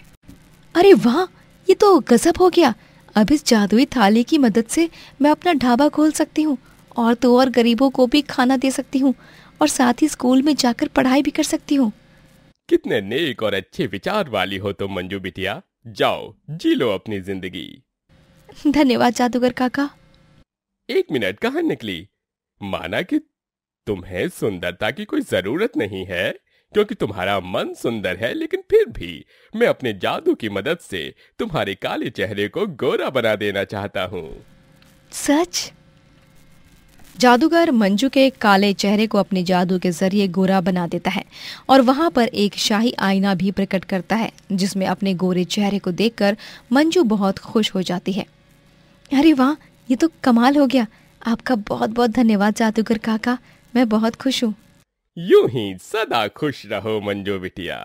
अरे वाह, ये तो गजब हो गया। अब इस जादुई थाली की मदद से मैं अपना ढाबा खोल सकती हूँ और तो और गरीबों को भी खाना दे सकती हूँ और साथ ही स्कूल में जाकर पढ़ाई भी कर सकती हूँ। कितने नेक और अच्छे विचार वाली हो तुम मंजू बिटिया। जाओ जी लो अपनी जिंदगी। धन्यवाद जादूगर काका। 1 मिनट कहाँ निकली? माना कि तुम्हें सुंदरता की कोई जरूरत नहीं है क्योंकि तुम्हारा मन सुंदर है, लेकिन फिर भी मैं अपने जादू की मदद से तुम्हारे काले चेहरे को गोरा बना देना चाहता हूँ। सच? जादूगर मंजू के काले चेहरे को अपने जादू के जरिए गोरा बना देता है और वहां पर एक शाही आईना भी प्रकट करता है जिसमें अपने गोरे चेहरे को देखकर मंजू बहुत खुश हो जाती है। अरे वाह, ये तो कमाल हो गया। आपका बहुत बहुत धन्यवाद जादूगर काका, मैं बहुत खुश हूँ। यूं ही सदा खुश रहो मंजू बिटिया।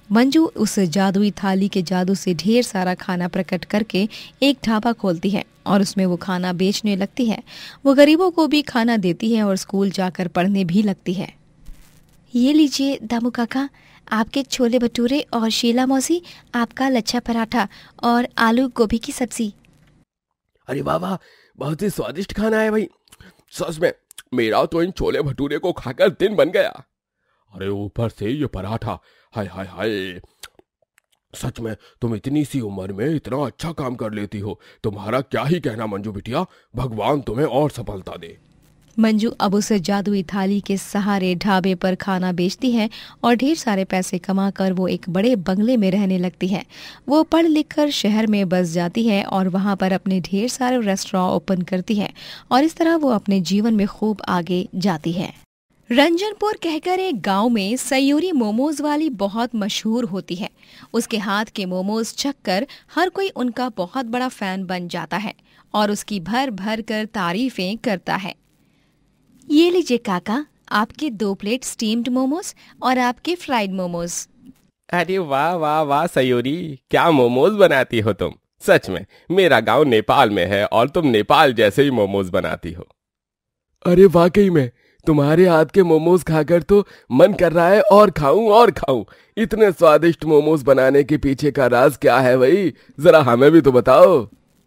मंजू उस जादुई थाली के जादू से ढेर सारा खाना प्रकट करके एक ढाबा खोलती है और उसमें वो खाना बेचने लगती है। वो गरीबों को भी खाना देती है और स्कूल जाकर पढ़ने भी लगती है। ये लीजिए दामू काका, आपके छोले भटूरे और शीला मौसी आपका लच्छा पराठा और आलू गोभी की सब्जी। अरे वाह वाह, बहुत ही स्वादिष्ट खाना है भाई। सच में मेरा तो इन छोले भटूरे को खाकर दिन बन गया। अरे ऊपर से ये पराठा, हाय हाय हाय। सच में तुम इतनी सी उम्र में इतना अच्छा काम कर लेती हो। तुम्हारा क्या ही कहना मंजू बिटिया, भगवान तुम्हें और सफलता दे। मंजू अब उस जादुई थाली के सहारे ढाबे पर खाना बेचती है और ढेर सारे पैसे कमाकर वो एक बड़े बंगले में रहने लगती है। वो पढ़ लिख कर शहर में बस जाती है और वहाँ पर अपने ढेर सारे रेस्टोरेंट ओपन करती है और इस तरह वो अपने जीवन में खूब आगे जाती है। रंजनपुर कहकर एक गांव में सयूरी मोमोज वाली बहुत मशहूर होती है। उसके हाथ के मोमोज चखकर हर कोई उनका बहुत बड़ा फैन बन जाता है और उसकी भर भर कर तारीफें करता है। ये लीजिए काका, आपके 2 प्लेट स्टीम्ड मोमोज और आपके फ्राइड मोमोज। अरे वाह वाह वाह सयूरी, क्या मोमोज बनाती हो तुम। सच में मेरा गांव नेपाल में है और तुम नेपाल जैसे ही मोमोज बनाती हो। अरे वाकई में तुम्हारे हाथ के मोमोज खाकर तो मन कर रहा है और खाऊं। इतने स्वादिष्ट मोमोज बनाने के पीछे का राज क्या है भाई, जरा हमें भी तो बताओ।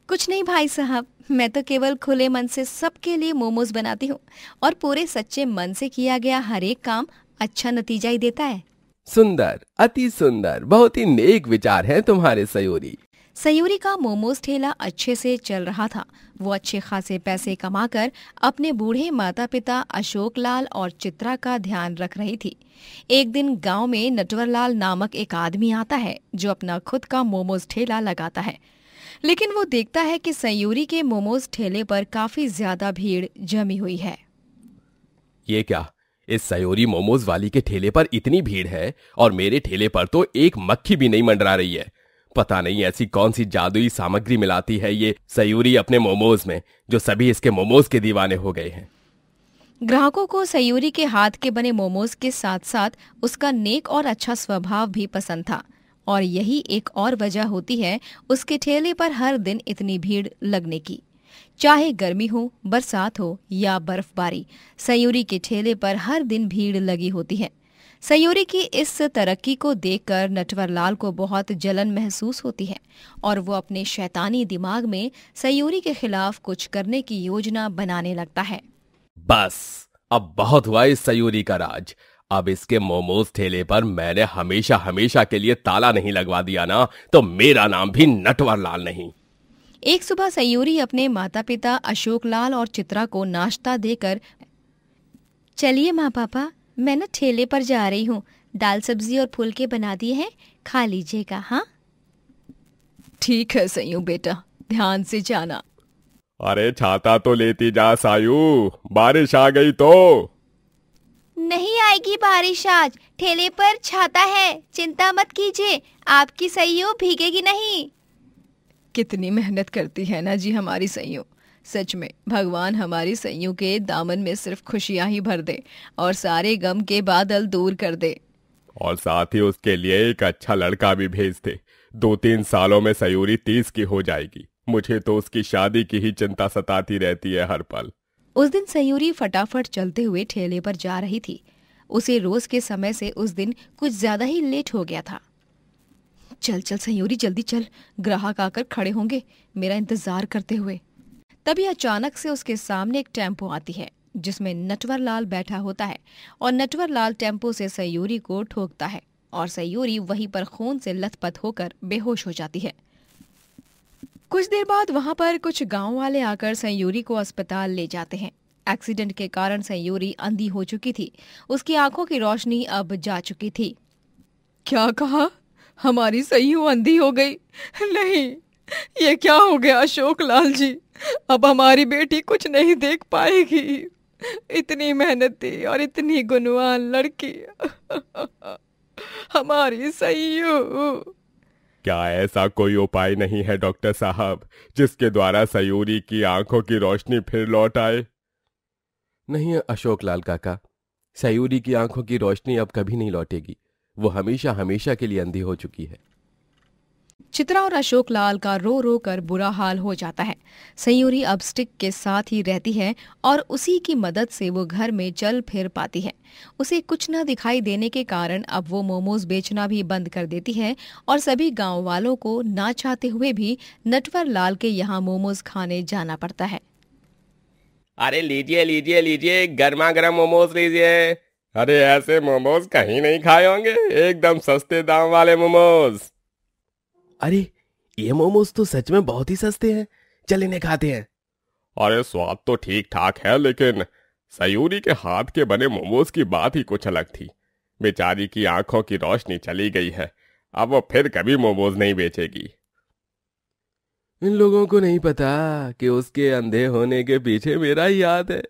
कुछ नहीं भाई साहब, मैं तो केवल खुले मन से सबके लिए मोमोज बनाती हूँ और पूरे सच्चे मन से किया गया हर एक काम अच्छा नतीजा ही देता है। सुंदर, अति सुंदर, बहुत ही नेक विचार हैं तुम्हारे सयूरी। सयूरी का मोमोज ठेला अच्छे से चल रहा था। वो अच्छे खासे पैसे कमाकर अपने बूढ़े माता पिता अशोक लाल और चित्रा का ध्यान रख रही थी। एक दिन गांव में नटवरलाल नामक एक आदमी आता है जो अपना खुद का मोमोज ठेला लगाता है, लेकिन वो देखता है कि सयूरी के मोमोज ठेले पर काफी ज्यादा भीड़ जमी हुई है। ये क्या, इस सयूरी मोमोज वाली के ठेले पर इतनी भीड़ है और मेरे ठेले पर तो एक मक्खी भी नहीं मंडरा रही है। पता नहीं ऐसी कौन सी जादुई सामग्री मिलाती है ये सयूरी अपने मोमोज में, जो सभी इसके मोमोज के दीवाने हो गए हैं। ग्राहकों को सयूरी के हाथ के बने मोमोज के साथ साथ उसका नेक और अच्छा स्वभाव भी पसंद था और यही एक और वजह होती है उसके ठेले पर हर दिन इतनी भीड़ लगने की। चाहे गर्मी हो, बरसात हो या बर्फबारी, सयूरी के ठेले पर हर दिन भीड़ लगी होती है। सयूरी की इस तरक्की को देखकर नटवरलाल को बहुत जलन महसूस होती है और वो अपने शैतानी दिमाग में सयूरी के खिलाफ कुछ करने की योजना बनाने लगता है। बस अब बहुत हुआ इस सयूरी का राज। अब इसके मोमोज ठेले पर मैंने हमेशा हमेशा के लिए ताला नहीं लगवा दिया ना, तो मेरा नाम भी नटवरलाल नहीं। एक सुबह सयूरी अपने माता पिता अशोक लाल और चित्रा को नाश्ता देकर, चलिए माँ पापा, मैं ना ठेले पर जा रही हूँ, दाल सब्जी और फुलके बना दिए हैं, खा लीजिएगा। हाँ, ठीक है सयू बेटा, ध्यान से जाना। अरे छाता तो लेती जा सायू, बारिश आ गई तो। नहीं आएगी बारिश आज, ठेले पर छाता है, चिंता मत कीजिए, आपकी सैयू भीगेगी नहीं। कितनी मेहनत करती है ना जी हमारी सैयू। सच में भगवान हमारी सैयू के दामन में सिर्फ खुशियां ही भर दे और सारे गम के बादल दूर कर दे। और साथ ही उसके लिए एक अच्छा लड़का भी भेज दे। 2-3 सालों में सयूरी 30 की हो जाएगी। मुझे तो उसकी शादी की ही चिंता सताती रहती है हर पल। उस दिन सयूरी फटाफट चलते हुए ठेले पर जा रही थी। उसे रोज के समय से उस दिन कुछ ज्यादा ही लेट हो गया था। चल चल सयूरी, जल्दी चल, ग्राहक आकर खड़े होंगे मेरा इंतजार करते हुए। तभी अचानक से उसके सामने एक टेम्पो आती है जिसमें नटवरलाल बैठा होता है और नटवरलाल टेम्पो से सयूरी को ठोकता है और सयूरी वहीं पर खून से लथपथ होकर बेहोश हो जाती है। कुछ देर बाद वहां पर कुछ गांव वाले आकर सयूरी को अस्पताल ले जाते हैं। एक्सीडेंट के कारण सयूरी अंधी हो चुकी थी। उसकी आंखों की रोशनी अब जा चुकी थी। क्या कहा? हमारी सयू अंधी हो गई? नहीं, ये क्या हो गया अशोक लाल जी? अब हमारी बेटी कुछ नहीं देख पाएगी। इतनी मेहनती और इतनी गुणवान लड़की हमारी सयू। क्या ऐसा कोई उपाय नहीं है डॉक्टर साहब जिसके द्वारा सयूरी की आंखों की रोशनी फिर लौट आए? नहीं अशोक लाल काका, सयूरी की आंखों की रोशनी अब कभी नहीं लौटेगी। वो हमेशा हमेशा के लिए अंधी हो चुकी है। चित्रा और अशोक लाल का रो रो कर बुरा हाल हो जाता है। सयूरी अब स्टिक के साथ ही रहती है और उसी की मदद से वो घर में चल फिर पाती है। उसे कुछ न दिखाई देने के कारण अब वो मोमोज बेचना भी बंद कर देती है और सभी गांव वालों को ना चाहते हुए भी नटवर लाल के यहाँ मोमोज खाने जाना पड़ता है। अरे लीजिए लीजिए लीजिए, गर्मा गर्म मोमोज लीजिए। अरे ऐसे मोमोज कहीं नहीं खाए होंगे, एकदम सस्ते दाम वाले मोमोज। अरे ये मोमोज तो सच में बहुत ही सस्ते हैं, चल इन्हें खाते हैं। अरे स्वाद तो ठीक ठाक है, लेकिन सयूरी के हाथ के बने मोमोज की बात ही कुछ अलग थी। बेचारी की आंखों की रोशनी चली गई है, अब वो फिर कभी मोमोज नहीं बेचेगी। इन लोगों को नहीं पता कि उसके अंधे होने के पीछे मेरा ही हाथ है,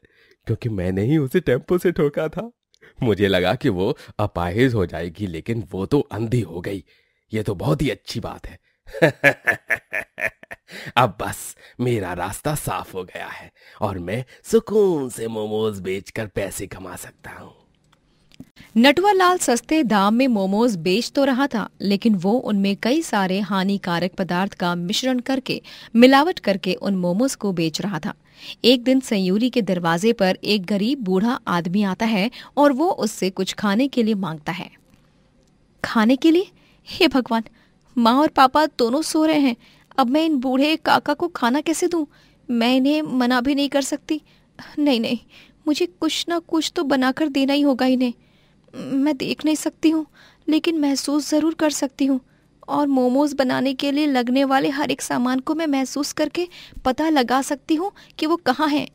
क्योंकि मैंने ही उसे टेम्पो से ठोका था। मुझे लगा कि वो अपाहिज हो जाएगी, लेकिन वो तो अंधी हो गई। ये तो बहुत ही अच्छी बात है। अब बस मेरा रास्ता साफ हो गया है और मैं सुकून से मोमोज बेचकर पैसे कमा सकता हूँ। नटवरलाल सस्ते दाम में मोमोज बेच तो रहा था, लेकिन वो उनमें कई सारे हानिकारक पदार्थ का मिश्रण करके मिलावट करके उन मोमोज को बेच रहा था। एक दिन सयूरी के दरवाजे पर एक गरीब बूढ़ा आदमी आता है और वो उससे कुछ खाने के लिए मांगता है। खाने के लिए? हे भगवान, माँ और पापा दोनों सो रहे हैं। अब मैं इन बूढ़े काका को खाना कैसे दूं? मैं इन्हें मना भी नहीं कर सकती। नहीं नहीं, मुझे कुछ ना कुछ तो बनाकर देना ही होगा इन्हें। मैं देख नहीं सकती हूँ, लेकिन महसूस ज़रूर कर सकती हूँ, और मोमोज बनाने के लिए लगने वाले हर एक सामान को मैं महसूस करके पता लगा सकती हूँ कि वो कहाँ है।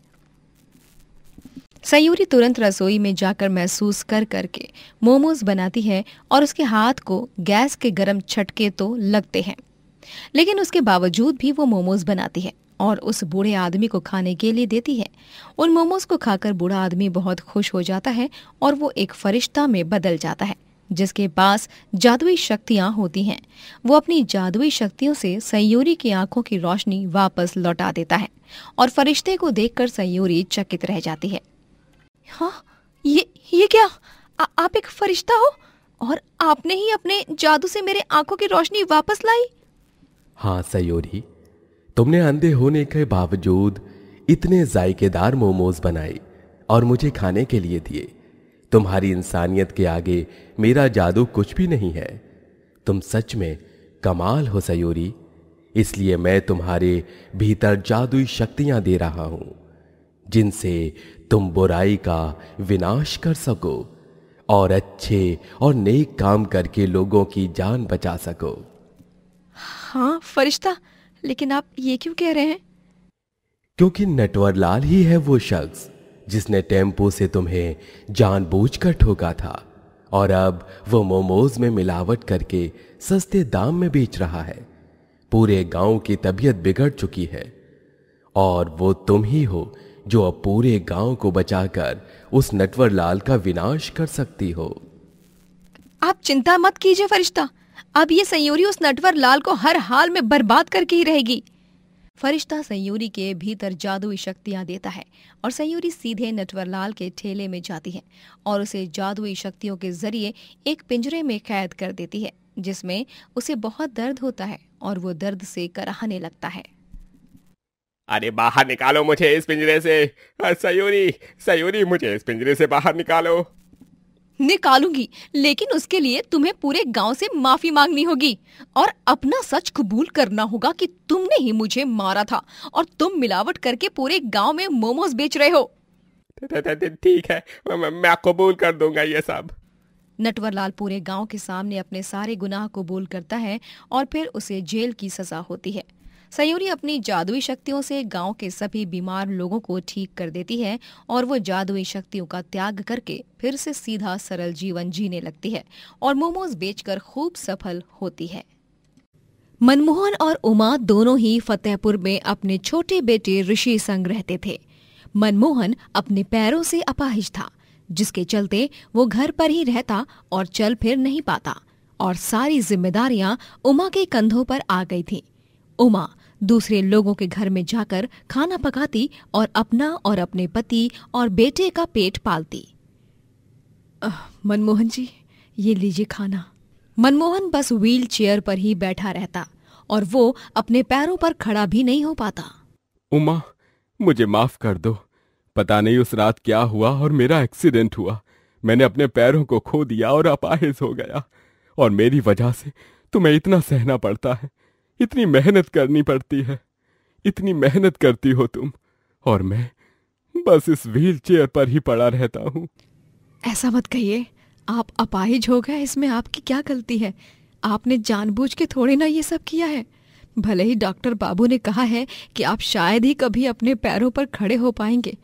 सयूरी तुरंत रसोई में जाकर महसूस कर करके मोमोज बनाती है और उसके हाथ को गैस के गर्म झटके तो लगते हैं, लेकिन उसके बावजूद भी वो मोमोज बनाती है और उस बूढ़े आदमी को खाने के लिए देती है। उन मोमोज को खाकर बूढ़ा आदमी बहुत खुश हो जाता है और वो एक फरिश्ता में बदल जाता है जिसके पास जादुई शक्तियां होती हैं। वो अपनी जादुई शक्तियों से सयूरी की आंखों की रोशनी वापस लौटा देता है और फरिश्ते को देखकर सयूरी चकित रह जाती है। हाँ, ये क्या? आप एक फरिश्ता हो और आपने ही अपने जादू से मेरे आंखों की रोशनी वापस लाई? हाँ सयूरी, तुमने अंधे होने के बावजूद इतने जायकेदार मोमोज बनाए और मुझे खाने के लिए दिए। तुम्हारी इंसानियत के आगे मेरा जादू कुछ भी नहीं है। तुम सच में कमाल हो सयूरी, इसलिए मैं तुम्हारे भीतर जादुई शक्तियां दे रहा हूं जिनसे तुम बुराई का विनाश कर सको और अच्छे और नेक काम करके लोगों की जान बचा सको। हाँ फरिश्ता, लेकिन आप ये क्यों कह रहे हैं? क्योंकि नटवरलाल ही है वो शख्स जिसने टेम्पो से तुम्हें जानबूझकर ठोका था और अब वो मोमोज में मिलावट करके सस्ते दाम में बेच रहा है। पूरे गांव की तबीयत बिगड़ चुकी है और वो तुम ही हो जो अब पूरे गांव को बचाकर उस नटवरलाल का विनाश कर सकती हो। आप चिंता मत कीजिए फरिश्ता, अब ये संयूरी उस नटवरलाल को हर हाल में बर्बाद करके ही रहेगी। फरिश्ता संयूरी के भीतर जादुई शक्तियां देता है और संयूरी सीधे नटवरलाल के ठेले में जाती है और उसे जादुई शक्तियों के जरिए एक पिंजरे में कैद कर देती है, जिसमें उसे बहुत दर्द होता है और वो दर्द से कराहने लगता है। अरे बाहर निकालो मुझे इस पिंजरे से, सयूरी सयूरी मुझे इस पिंजरे से बाहर निकालो। निकालूंगी, लेकिन उसके लिए तुम्हें पूरे गांव से माफी मांगनी होगी और अपना सच कबूल करना होगा कि तुमने ही मुझे मारा था और तुम मिलावट करके पूरे गांव में मोमोज बेच रहे हो। ठीक है, मैं कबूल कर दूंगा ये सब। नटवरलाल पूरे गांव के सामने अपने सारे गुनाह कबूल करता है और फिर उसे जेल की सजा होती है। संयूरी अपनी जादुई शक्तियों से गांव के सभी बीमार लोगों को ठीक कर देती है और वो जादुई शक्तियों का त्याग करके फिर से सीधा सरल जीवन जीने लगती है और मोमोज बेचकर खूब सफल होती है। मनमोहन और उमा दोनों ही फतेहपुर में अपने छोटे बेटे ऋषि संग रहते थे। मनमोहन अपने पैरों से अपाहिज था, जिसके चलते वो घर पर ही रहता और चल फिर नहीं पाता और सारी जिम्मेदारियां उमा के कंधों पर आ गई थीं। उमा दूसरे लोगों के घर में जाकर खाना पकाती और अपना और अपने पति और बेटे का पेट पालती। मनमोहन जी, ये लीजिए खाना। मनमोहन बस व्हील चेयर पर ही बैठा रहता और वो अपने पैरों पर खड़ा भी नहीं हो पाता। उमा, मुझे माफ कर दो। पता नहीं उस रात क्या हुआ और मेरा एक्सीडेंट हुआ। मैंने अपने पैरों को खो दिया और अपाहिज हो गया और मेरी वजह से तुम्हें इतना सहना पड़ता है, इतनी मेहनत करनी पड़ती है। इतनी मेहनत करती हो तुम और मैं बस इस व्हील चेयर पर ही पड़ा रहता हूँ। ऐसा मत कहिए, आप अपाहिज हो गए, इसमें आपकी क्या गलती है? आपने जानबूझ के थोड़े ना ये सब किया है। भले ही डॉक्टर बाबू ने कहा है कि आप शायद ही कभी अपने पैरों पर खड़े हो पाएंगे,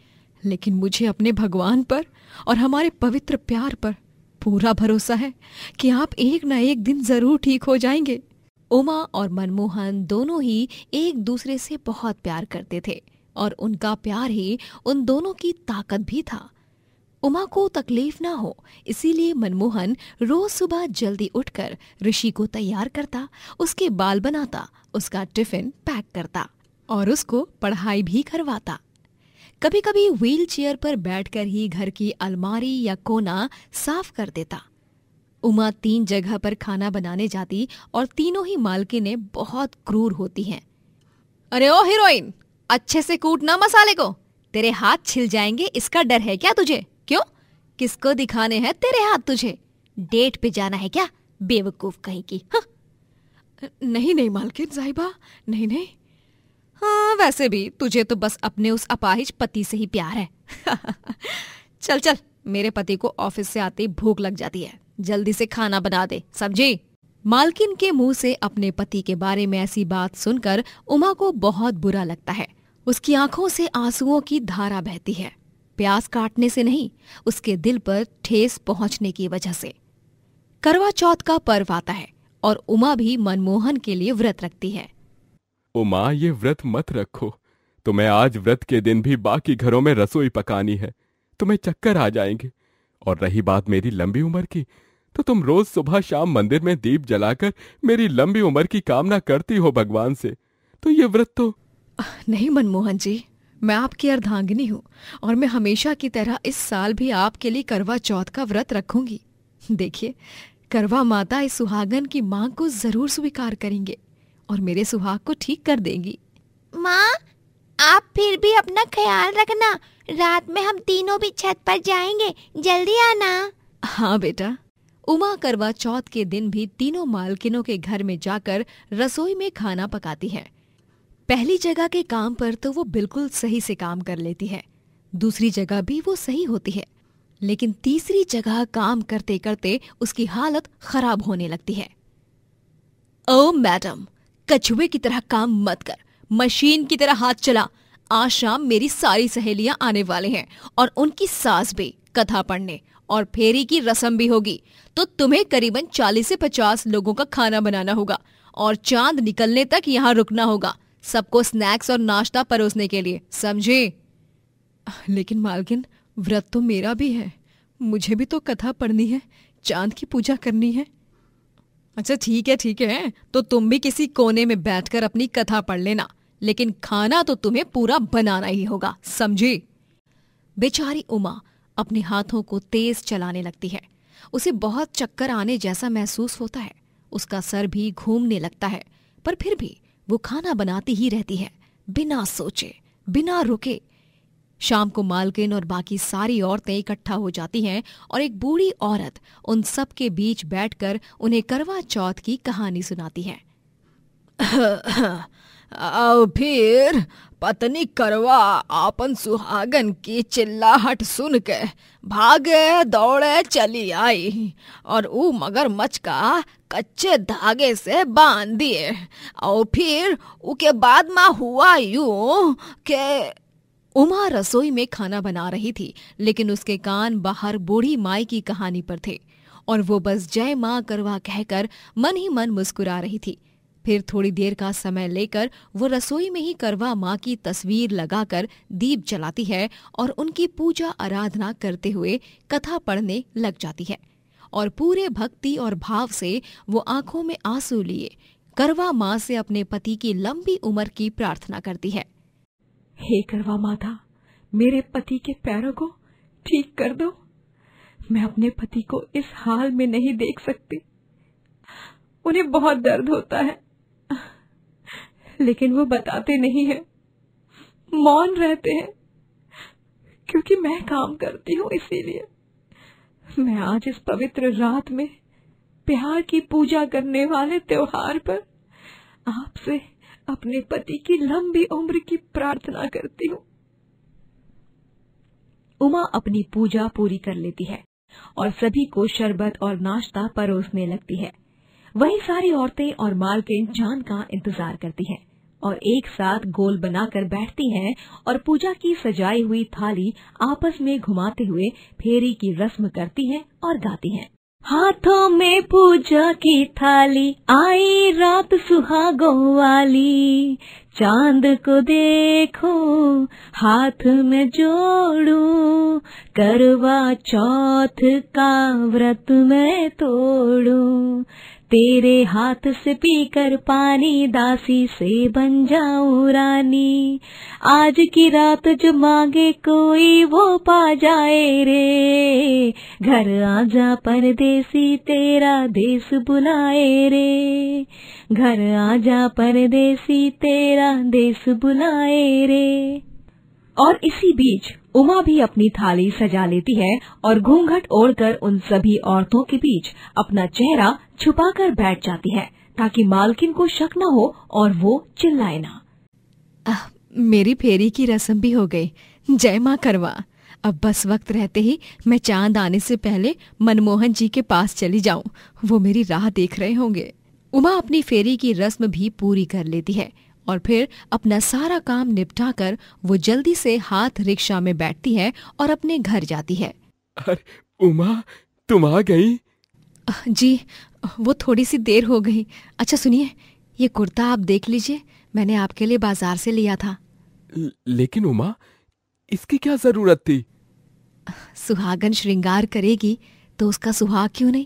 लेकिन मुझे अपने भगवान पर और हमारे पवित्र प्यार पर पूरा भरोसा है कि आप एक न एक दिन जरूर ठीक हो जाएंगे। उमा और मनमोहन दोनों ही एक दूसरे से बहुत प्यार करते थे और उनका प्यार ही उन दोनों की ताकत भी था। उमा को तकलीफ ना हो, इसीलिए मनमोहन रोज सुबह जल्दी उठकर ऋषि को तैयार करता, उसके बाल बनाता, उसका टिफिन पैक करता और उसको पढ़ाई भी करवाता। कभी कभी व्हील चेयर पर बैठकर ही घर की अलमारी या कोना साफ कर देता। उमा 3 जगह पर खाना बनाने जाती और तीनों ही मालकिनें बहुत क्रूर होती हैं। अरे ओ हीरोइन, अच्छे से कूटना मसाले को, तेरे हाथ छिल जाएंगे, इसका डर है क्या तुझे? क्यों, किसको दिखाने हैं तेरे हाथ तुझे? डेट पे जाना है क्या, बेवकूफ कहीं की? नहीं नहीं मालकिन साहिबा, नहीं नहीं। हाँ, वैसे भी तुझे तो बस अपने उस अपाहिज पति से ही प्यार है। चल चल, मेरे पति को ऑफिस से आते ही भूख लग जाती है, जल्दी से खाना बना दे, समझी? मालकिन के मुंह से अपने पति के बारे में ऐसी बात सुनकर उमा को बहुत बुरा लगता है। उसकी आंखों से आंसुओं की धारा बहती है, प्यास काटने से नहीं, उसके दिल पर ठेस पहुंचने की वजह से। करवा चौथ का पर्व आता है और उमा भी मनमोहन के लिए व्रत रखती है। उमा, ये व्रत मत रखो, तुम्हें आज व्रत के दिन भी बाकी घरों में रसोई पकानी है, तुम्हें चक्कर आ जाएंगे। और रही बात मेरी लंबी उम्र की, तो तुम रोज सुबह शाम मंदिर में दीप जलाकर मेरी लंबी उम्र की कामना करती हो भगवान से, तो ये व्रत तो... नहीं मनमोहन जी, मैं आपकी अर्धांगिनी हूँ और मैं हमेशा की तरह इस साल भी आपके लिए करवा चौथ का व्रत रखूंगी। देखिए, करवा माता इस सुहागन की मांग को जरूर स्वीकार करेंगे और मेरे सुहाग को ठीक कर देंगी। माँ, आप फिर भी अपना ख्याल रखना, रात में हम तीनों भी छत पर जाएंगे, जल्दी आना। हाँ बेटा। उमा करवा चौथ के दिन भी तीनों मालकिनों के घर में जाकर रसोई में खाना पकाती है। पहली जगह के काम पर तो वो बिल्कुल सही से काम कर लेती है, दूसरी जगह भी वो सही होती है, लेकिन तीसरी जगह काम करते करते उसकी हालत खराब होने लगती है। ओ मैडम, कछुए की तरह काम मत कर, मशीन की तरह हाथ चला। आज शाम मेरी सारी सहेलियां आने वाले हैं और उनकी सास भी कथा पढ़ने और फेरी की रस्म भी होगी, तो तुम्हें करीबन 40 से 50 लोगों का खाना बनाना होगा और चांद निकलने तक यहाँ रुकना होगा, सबको स्नैक्स और नाश्ता परोसने के लिए, समझे? लेकिन मालकिन, व्रत तो मेरा भी है, मुझे भी तो कथा पढ़नी है, चांद की पूजा करनी है। अच्छा ठीक है, तो तुम भी किसी कोने में बैठकर अपनी कथा पढ़ लेना, लेकिन खाना तो तुम्हें पूरा बनाना ही होगा, समझी? बेचारी उमा अपने हाथों को तेज चलाने लगती है। उसे बहुत चक्कर आने जैसा महसूस होता है, उसका सर भी घूमने लगता है, पर फिर भी वो खाना बनाती ही रहती है, बिना सोचे, बिना रुके। शाम को मालकिन और बाकी सारी औरतें इकट्ठा हो जाती हैं और एक बूढ़ी औरत उन सब के बीच बैठकर उन्हें करवा चौथ की कहानी सुनाती है। फिर पत्नी करवा आपन सुहागन की चिल्लाहट सुन के भागे दौड़े चली आई और ऊ मगरमच्छ का कच्चे धागे से बांध दिए। और फिर उके बाद में हुआ यूं के उमा रसोई में खाना बना रही थी, लेकिन उसके कान बाहर बूढ़ी माई की कहानी पर थे और वो बस जय माँ करवा कहकर मन ही मन मुस्कुरा रही थी। फिर थोड़ी देर का समय लेकर वो रसोई में ही करवा माँ की तस्वीर लगाकर दीप जलाती है और उनकी पूजा आराधना करते हुए कथा पढ़ने लग जाती है। और पूरे भक्ति और भाव से वो आंखों में आंसू लिए करवा माँ से अपने पति की लंबी उम्र की प्रार्थना करती है। हे करवा माता, मेरे पति के पैरों को ठीक कर दो। मैं अपने पति को इस हाल में नहीं देख सकती, उन्हें बहुत दर्द होता है, लेकिन वो बताते नहीं है, मौन रहते हैं, क्योंकि मैं काम करती हूँ। इसीलिए मैं आज इस पवित्र रात में प्यार की पूजा करने वाले त्योहार पर आपसे अपने पति की लंबी उम्र की प्रार्थना करती हूँ। उमा अपनी पूजा पूरी कर लेती है और सभी को शरबत और नाश्ता परोसने लगती है। वही सारी औरतें और मालकिन चांद का इंतजार करती हैं और एक साथ गोल बनाकर बैठती हैं और पूजा की सजाई हुई थाली आपस में घुमाते हुए फेरी की रस्म करती हैं और गाती हैं। हाथों में पूजा की थाली आई रात सुहागों वाली, चांद को देखो हाथ में जोड़ू, करवा चौथ का व्रत मैं तोड़ू, तेरे हाथ से पीकर पानी दासी से बन जाऊं रानी, आज की रात जो मांगे कोई वो पा जाए रे, घर आजा परदेसी तेरा देश बुलाए रे, घर आजा परदेसी तेरा देश बुलाए रे। और इसी बीच उमा भी अपनी थाली सजा लेती है और घूंघट ओढ़कर उन सभी औरतों के बीच अपना चेहरा छुपाकर बैठ जाती है, ताकि मालकिन को शक न हो और वो चिल्लाए ना। मेरी फेरी की रस्म भी हो गई, जय माँ करवा। अब बस वक्त रहते ही मैं चांद आने से पहले मनमोहन जी के पास चली जाऊं, वो मेरी राह देख रहे होंगे। उमा अपनी फेरी की रस्म भी पूरी कर लेती है और फिर अपना सारा काम निपटाकर वो जल्दी से हाथ रिक्शा में बैठती है और अपने घर जाती है। अरे उमा, तुम आ गई? जी, वो थोड़ी सी देर हो गई। अच्छा सुनिए, ये कुर्ता आप देख लीजिए, मैंने आपके लिए बाजार से लिया था। लेकिन उमा, इसकी क्या जरूरत थी? सुहागन श्रृंगार करेगी तो उसका सुहाग क्यों नहीं?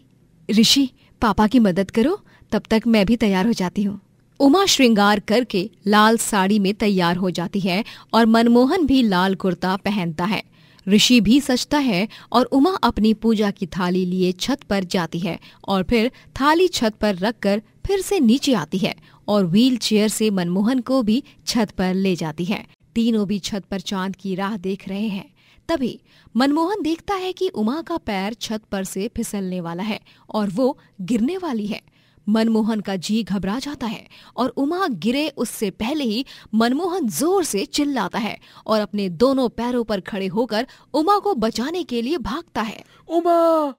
ऋषि, पापा की मदद करो, तब तक मैं भी तैयार हो जाती हूँ। उमा श्रृंगार करके लाल साड़ी में तैयार हो जाती है और मनमोहन भी लाल कुर्ता पहनता है। ऋषि भी सजता है और उमा अपनी पूजा की थाली लिए छत पर जाती है और फिर थाली छत पर रखकर फिर से नीचे आती है और व्हील चेयर से मनमोहन को भी छत पर ले जाती है। तीनों भी छत पर चांद की राह देख रहे हैं। तभी मनमोहन देखता है कि उमा का पैर छत पर से फिसलने वाला है और वो गिरने वाली है। मनमोहन का जी घबरा जाता है और उमा गिरे उससे पहले ही मनमोहन जोर से चिल्लाता है और अपने दोनों पैरों पर खड़े होकर उमा को बचाने के लिए भागता है। उमा!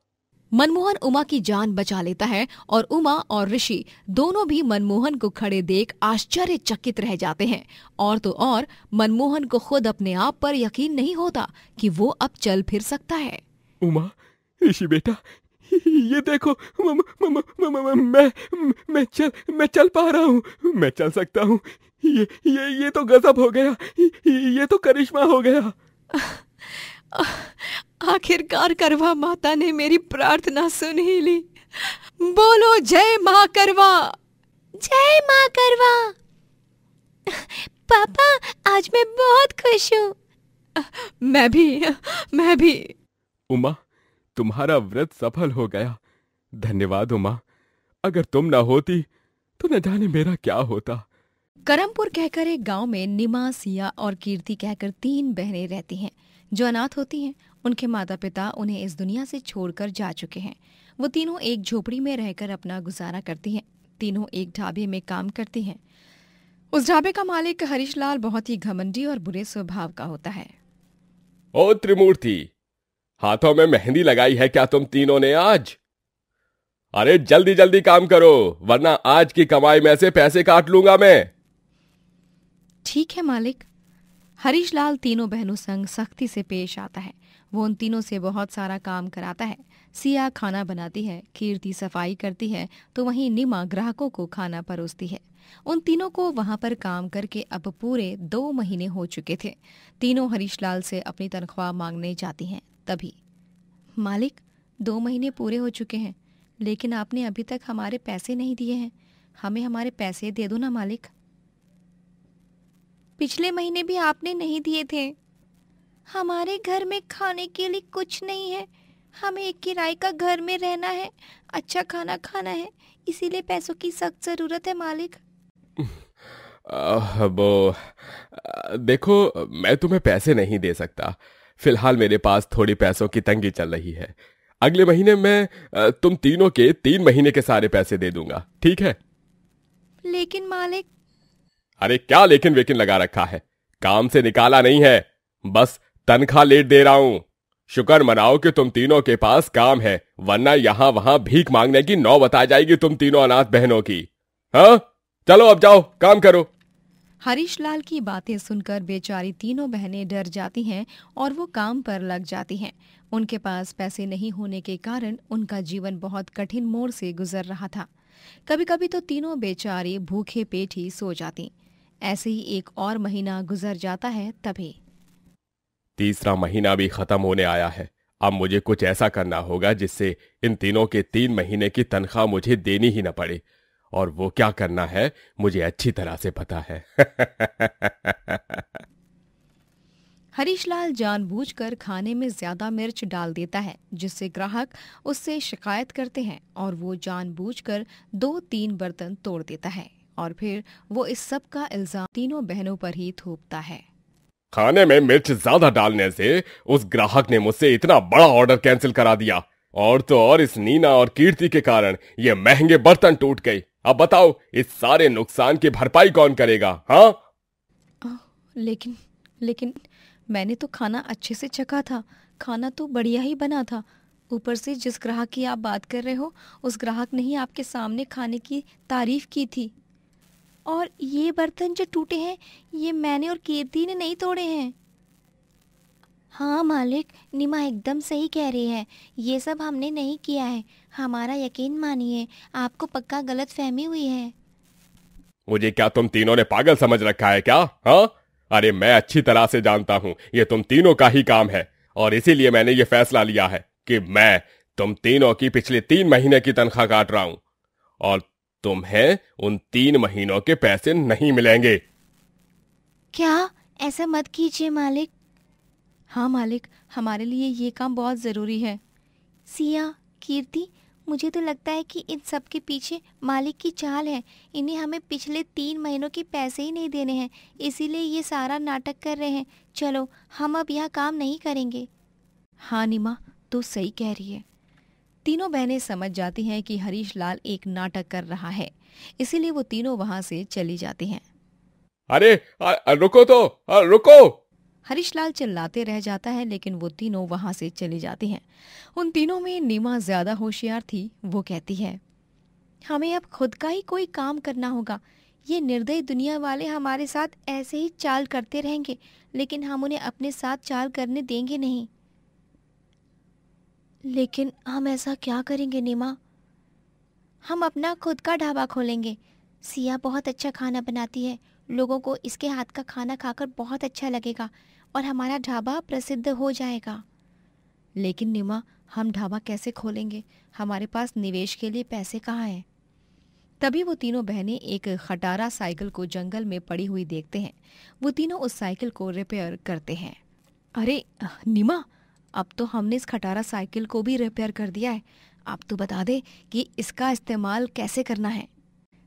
मनमोहन उमा की जान बचा लेता है और उमा और ऋषि दोनों भी मनमोहन को खड़े देख आश्चर्यचकित रह जाते हैं। और तो और मनमोहन को खुद अपने आप पर यकीन नहीं होता कि वो अब चल फिर सकता है। उमा, ऋषि बेटा, ये देखो, मैं चल पा रहा हूँ, मैं चल सकता हूँ। ये तो गजब हो गया, ये तो करिश्मा हो गया। आखिरकार करवा माता ने मेरी प्रार्थना सुन ही ली। बोलो जय माँ करवा। जय माँ करवा। पापा, आज मैं बहुत खुश हूँ। मैं भी। उमा, तुम्हारा व्रत सफल हो गया। धन्यवाद उमा, अगर तुम ना होती तो न जाने मेरा क्या होता। करमपुर कहकर एक गांव में निमा, सिया और कीर्ति कहकर 3 बहनें रहती हैं जो अनाथ होती हैं। उनके माता पिता उन्हें इस दुनिया से छोड़कर जा चुके हैं। वो तीनों एक झोपड़ी में रहकर अपना गुजारा करती हैं। तीनों एक ढाबे में काम करती हैं। उस ढाबे का मालिक हरीश लाल बहुत ही घमंडी और बुरे स्वभाव का होता है। ओ त्रिमूर्ति, हाथों में मेहंदी लगाई है क्या तुम तीनों ने आज? अरे जल्दी जल्दी काम करो, वरना आज की कमाई में से पैसे काट लूंगा मैं। ठीक है मालिक। हरीश लाल तीनों बहनों संग सख्ती से पेश आता है। वो उन तीनों से बहुत सारा काम कराता है। सिया खाना बनाती है, कीर्ति सफाई करती है, तो वहीं निमा ग्राहकों को खाना परोसती है। उन तीनों को वहां पर काम करके अब पूरे 2 महीने हो चुके थे। तीनों हरीश लाल से अपनी तनख्वाह मांगने जाती हैं। तभी, मालिक 2 महीने पूरे हो चुके हैं, लेकिन आपने अभी तक हमारे पैसे नहीं दिए हैं। हमें हमारे पैसे दे दो ना मालिक। पिछले महीने भी आपने नहीं दिए थे। हमारे घर में खाने के लिए कुछ नहीं है। हमें एक किराए का घर में रहना है, अच्छा खाना खाना है, इसीलिए पैसों की सख्त जरूरत है मालिक। देखो, मैं तुम्हें पैसे नहीं दे सकता। फिलहाल मेरे पास थोड़ी पैसों की तंगी चल रही है। अगले महीने मैं तुम तीनों के 3 महीने के सारे पैसे दे दूंगा, ठीक है? लेकिन मालिक। अरे क्या लेकिन वेकिन लगा रखा है? काम से निकाला नहीं है, बस तनख्वाह लेट दे रहा हूं। शुक्र मनाओ कि तुम तीनों के पास काम है, वरना यहां वहां भीख मांगने की नौबत आ जाएगी तुम तीनों अनाथ बहनों की। हाँ, चलो अब जाओ, काम करो। हरीश लाल की बातें सुनकर बेचारी तीनों बहनें डर जाती हैं और वो काम पर लग जाती हैं। उनके पास पैसे नहीं होने के कारण उनका जीवन बहुत कठिन मोड़ से गुजर रहा था। कभी कभी तो तीनों बेचारी भूखे पेट ही सो जाती। ऐसे ही एक और महीना गुजर जाता है। तभी तीसरा महीना भी खत्म होने आया है। अब मुझे कुछ ऐसा करना होगा जिससे इन तीनों के 3 महीने की तनख्वाह मुझे देनी ही न पड़े, और वो क्या करना है मुझे अच्छी तरह से पता है। हरीश लाल जानबूझकर खाने में ज्यादा मिर्च डाल देता है, जिससे ग्राहक उससे शिकायत करते हैं और वो जानबूझकर 2-3 बर्तन तोड़ देता है और फिर वो इस सब का इल्जाम तीनों बहनों पर ही थोपता है। खाने में मिर्च ज्यादा डालने से उस ग्राहक ने मुझसे इतना बड़ा ऑर्डर कैंसिल करा दिया, और तो और इस नीना और कीर्ति के कारण ये महंगे बर्तन टूट गए। अब बताओ, इस सारे नुकसान की भरपाई कौन करेगा? हाँ, लेकिन मैंने तो खाना अच्छे से चखा था। खाना तो बढ़िया ही बना था। ऊपर से जिस ग्राहक की आप बात कर रहे हो, उस ग्राहक ने ही आपके सामने खाने की तारीफ की थी। और ये बर्तन जो टूटे हैं, ये मैंने और कीर्ति ने नहीं तोड़े हैं। हाँ मालिक, निमा एकदम सही कह रही है। ये सब हमने नहीं किया है। हमारा यकीन मानिए, आपको पक्का गलत फहमी हुई है। मुझे क्या तुम तीनों ने पागल समझ रखा है क्या? हाँ, अरे मैं अच्छी तरह से जानता हूं ये तुम तीनों का ही काम है, और इसीलिए मैंने ये फैसला लिया है कि मैं तुम तीनों की पिछले 3 महीने की तनख्वाह काट रहा हूं, और तुम्हें उन 3 महीनों के पैसे नहीं मिलेंगे। क्या? ऐसा मत कीजिए मालिक। हाँ मालिक, हमारे लिए ये काम बहुत जरूरी है। सिया, कीर्ति, मुझे तो लगता है कि इन सब के पीछे मालिक की चाल है। इन्हें हमें पिछले 3 महीनों के पैसे ही नहीं देने हैं, इसीलिए ये सारा नाटक कर रहे हैं। चलो, हम अब यहाँ काम नहीं करेंगे। हाँ निमा, तू सही कह रही है। तीनों बहनें समझ जाती हैं कि हरीश लाल एक नाटक कर रहा है, इसीलिए वो तीनों वहां से चली जाती हैं। अरे रुको तो, रुको! हरीश लाल चिल्लाते रह जाता है, लेकिन वो तीनों वहां से चली जाती हैं। उन तीनों में निमा ज्यादा होशियार थी। वो कहती है, हमें अब खुद का ही कोई काम करना होगा। ये निर्दयी दुनिया वाले हमारे साथ ऐसे ही चाल करते रहेंगे, लेकिन हम उन्हें अपने साथ चाल करने देंगे नहीं। लेकिन हम ऐसा क्या करेंगे नीमा? हम अपना खुद का ढाबा खोलेंगे। सिया बहुत अच्छा खाना बनाती है, लोगों को इसके हाथ का खाना खाकर बहुत अच्छा लगेगा और हमारा ढाबा प्रसिद्ध हो जाएगा। लेकिन नीमा, हम ढाबा कैसे खोलेंगे? हमारे पास निवेश के लिए पैसे कहाँ हैं? तभी वो तीनों बहनें एक खटारा साइकिल को जंगल में पड़ी हुई देखते हैं। वो तीनों उस साइकिल को रिपेयर करते हैं। अरे नीमा, अब तो हमने इस खटारा साइकिल को भी रिपेयर कर दिया है। आप तो बता दे कि इसका इस्तेमाल कैसे करना है।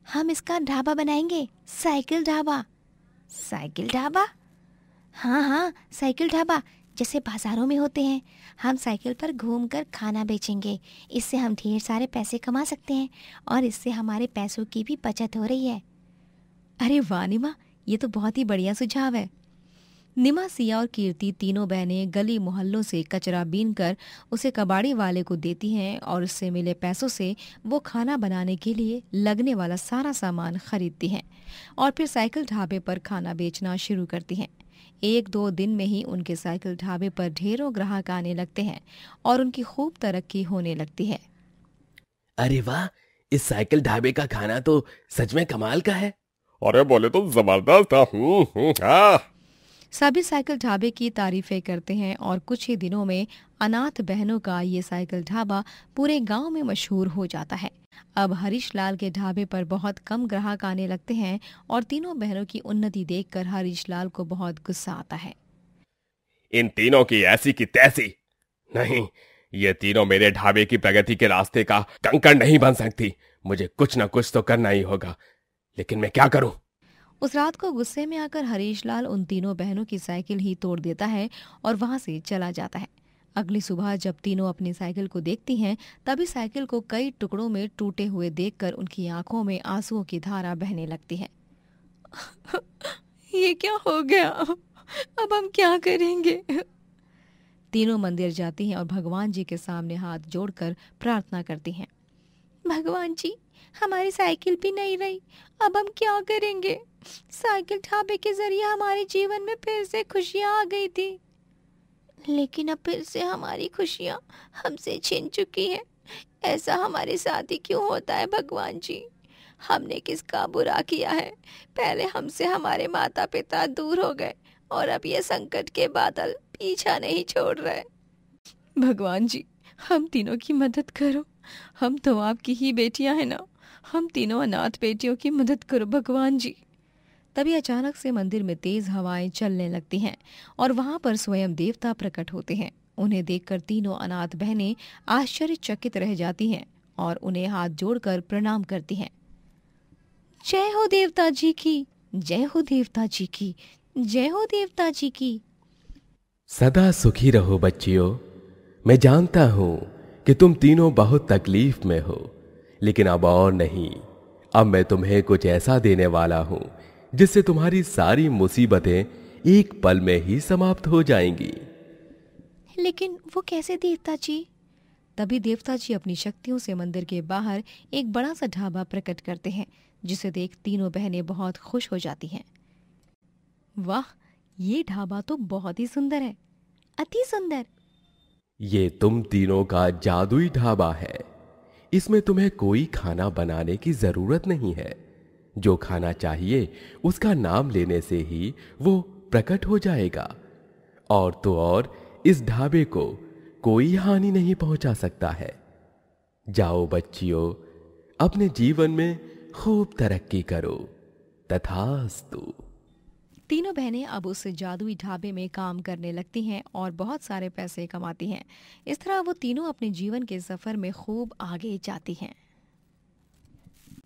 हम इसका ढाबा बनाएंगे, साइकिल ढाबा। साइकिल ढाबा? हाँ हाँ, साइकिल ढाबा जैसे बाजारों में होते हैं। हम साइकिल पर घूमकर खाना बेचेंगे। इससे हम ढेर सारे पैसे कमा सकते हैं और इससे हमारे पैसों की भी बचत हो रही है। अरे वाह निमा, ये तो बहुत ही बढ़िया सुझाव है। निमा, सिया और कीर्ति तीनों बहनें गली मोहल्लों से कचरा बीन कर उसे कबाड़ी वाले को देती हैं और उससे मिले पैसों से वो खाना बनाने के लिए लगने वाला सारा सामान खरीदती हैं और फिर साइकिल ढाबे पर खाना बेचना शुरू करती हैं। 1-2 दिन में ही उनके साइकिल ढाबे पर ढेरों ग्राहक आने लगते हैं और उनकी खूब तरक्की होने लगती है। अरे वाह, इस साइकिल ढाबे का खाना तो सच में कमाल का है। अरे बोले तो जबरदस्त था। सभी साइकिल ढाबे की तारीफें करते हैं और कुछ ही दिनों में अनाथ बहनों का ये साइकिल ढाबा पूरे गांव में मशहूर हो जाता है। अब हरीश लाल के ढाबे पर बहुत कम ग्राहक आने लगते हैं और तीनों बहनों की उन्नति देखकर हरीश लाल को बहुत गुस्सा आता है। इन तीनों की ऐसी की तैसी नहीं, ये तीनों मेरे ढाबे की प्रगति के रास्ते का कंकड़ नहीं बन सकती। मुझे कुछ न कुछ तो करना ही होगा, लेकिन मैं क्या करूं? उस रात को गुस्से में आकर हरीश लाल उन तीनों बहनों की साइकिल ही तोड़ देता है और वहां से चला जाता है। अगली सुबह जब तीनों अपनी साइकिल को देखती हैं, तभी साइकिल को कई टुकड़ों में टूटे हुए देखकर उनकी आंखों में आंसुओं की धारा बहने लगती है। ये क्या हो गया? अब हम क्या करेंगे? तीनों मंदिर जाती हैं और भगवान जी के सामने हाथ जोड़कर प्रार्थना करती हैं। भगवान जी, हमारी साइकिल भी नहीं रही, अब हम क्या करेंगे? साइकिल ढाबे के जरिए हमारे जीवन में फिर से खुशियाँ आ गई थी, लेकिन अब फिर से हमारी खुशियाँ हमसे छिन चुकी हैं। ऐसा हमारे साथ ही क्यों होता है भगवान जी? हमने किसका बुरा किया है? पहले हमसे हमारे माता पिता दूर हो गए और अब ये संकट के बादल पीछा नहीं छोड़ रहे। भगवान जी, हम तीनों की मदद करो। हम तो आपकी ही बेटियां हैं ना। हम तीनों अनाथ बेटियों की मदद करो भगवान जी। तभी अचानक से मंदिर में तेज हवाएं चलने लगती हैं और वहां पर स्वयं देवता प्रकट होते हैं। उन्हें देखकर तीनों अनाथ बहनें आश्चर्यचकित रह जाती हैं और उन्हें हाथ जोड़कर प्रणाम करती हैं। जय हो देवता जी की, जय हो देवता जी की, जय हो देवता जी की। सदा सुखी रहो बच्चियों। मैं जानता हूं कि तुम तीनों बहुत तकलीफ में हो, लेकिन अब और नहीं। अब मैं तुम्हें कुछ ऐसा देने वाला हूं जिससे तुम्हारी सारी मुसीबतें एक पल में ही समाप्त हो जाएंगी। लेकिन वो कैसे देवता जी? तभी देवता जी अपनी शक्तियों से मंदिर के बाहर एक बड़ा सा ढाबा प्रकट करते हैं, जिसे देख तीनों बहनें बहुत खुश हो जाती हैं। वाह, ये ढाबा तो बहुत ही सुंदर है, अति सुंदर। ये तुम तीनों का जादुई ढाबा है। इसमें तुम्हें कोई खाना बनाने की जरूरत नहीं है। जो खाना चाहिए उसका नाम लेने से ही वो प्रकट हो जाएगा। और तो और इस ढाबे को कोई हानि नहीं पहुंचा सकता है। जाओ बच्चियों, अपने जीवन में खूब तरक्की करो। तथास्तु। तीनों बहनें अब उस जादुई ढाबे में काम करने लगती हैं और बहुत सारे पैसे कमाती हैं। इस तरह वो तीनों अपने जीवन के सफर में खूब आगे जाती हैं।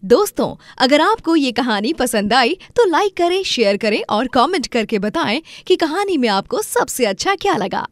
दोस्तों, अगर आपको ये कहानी पसंद आई तो लाइक करें, शेयर करें और कमेंट करके बताएं कि कहानी में आपको सबसे अच्छा क्या लगा।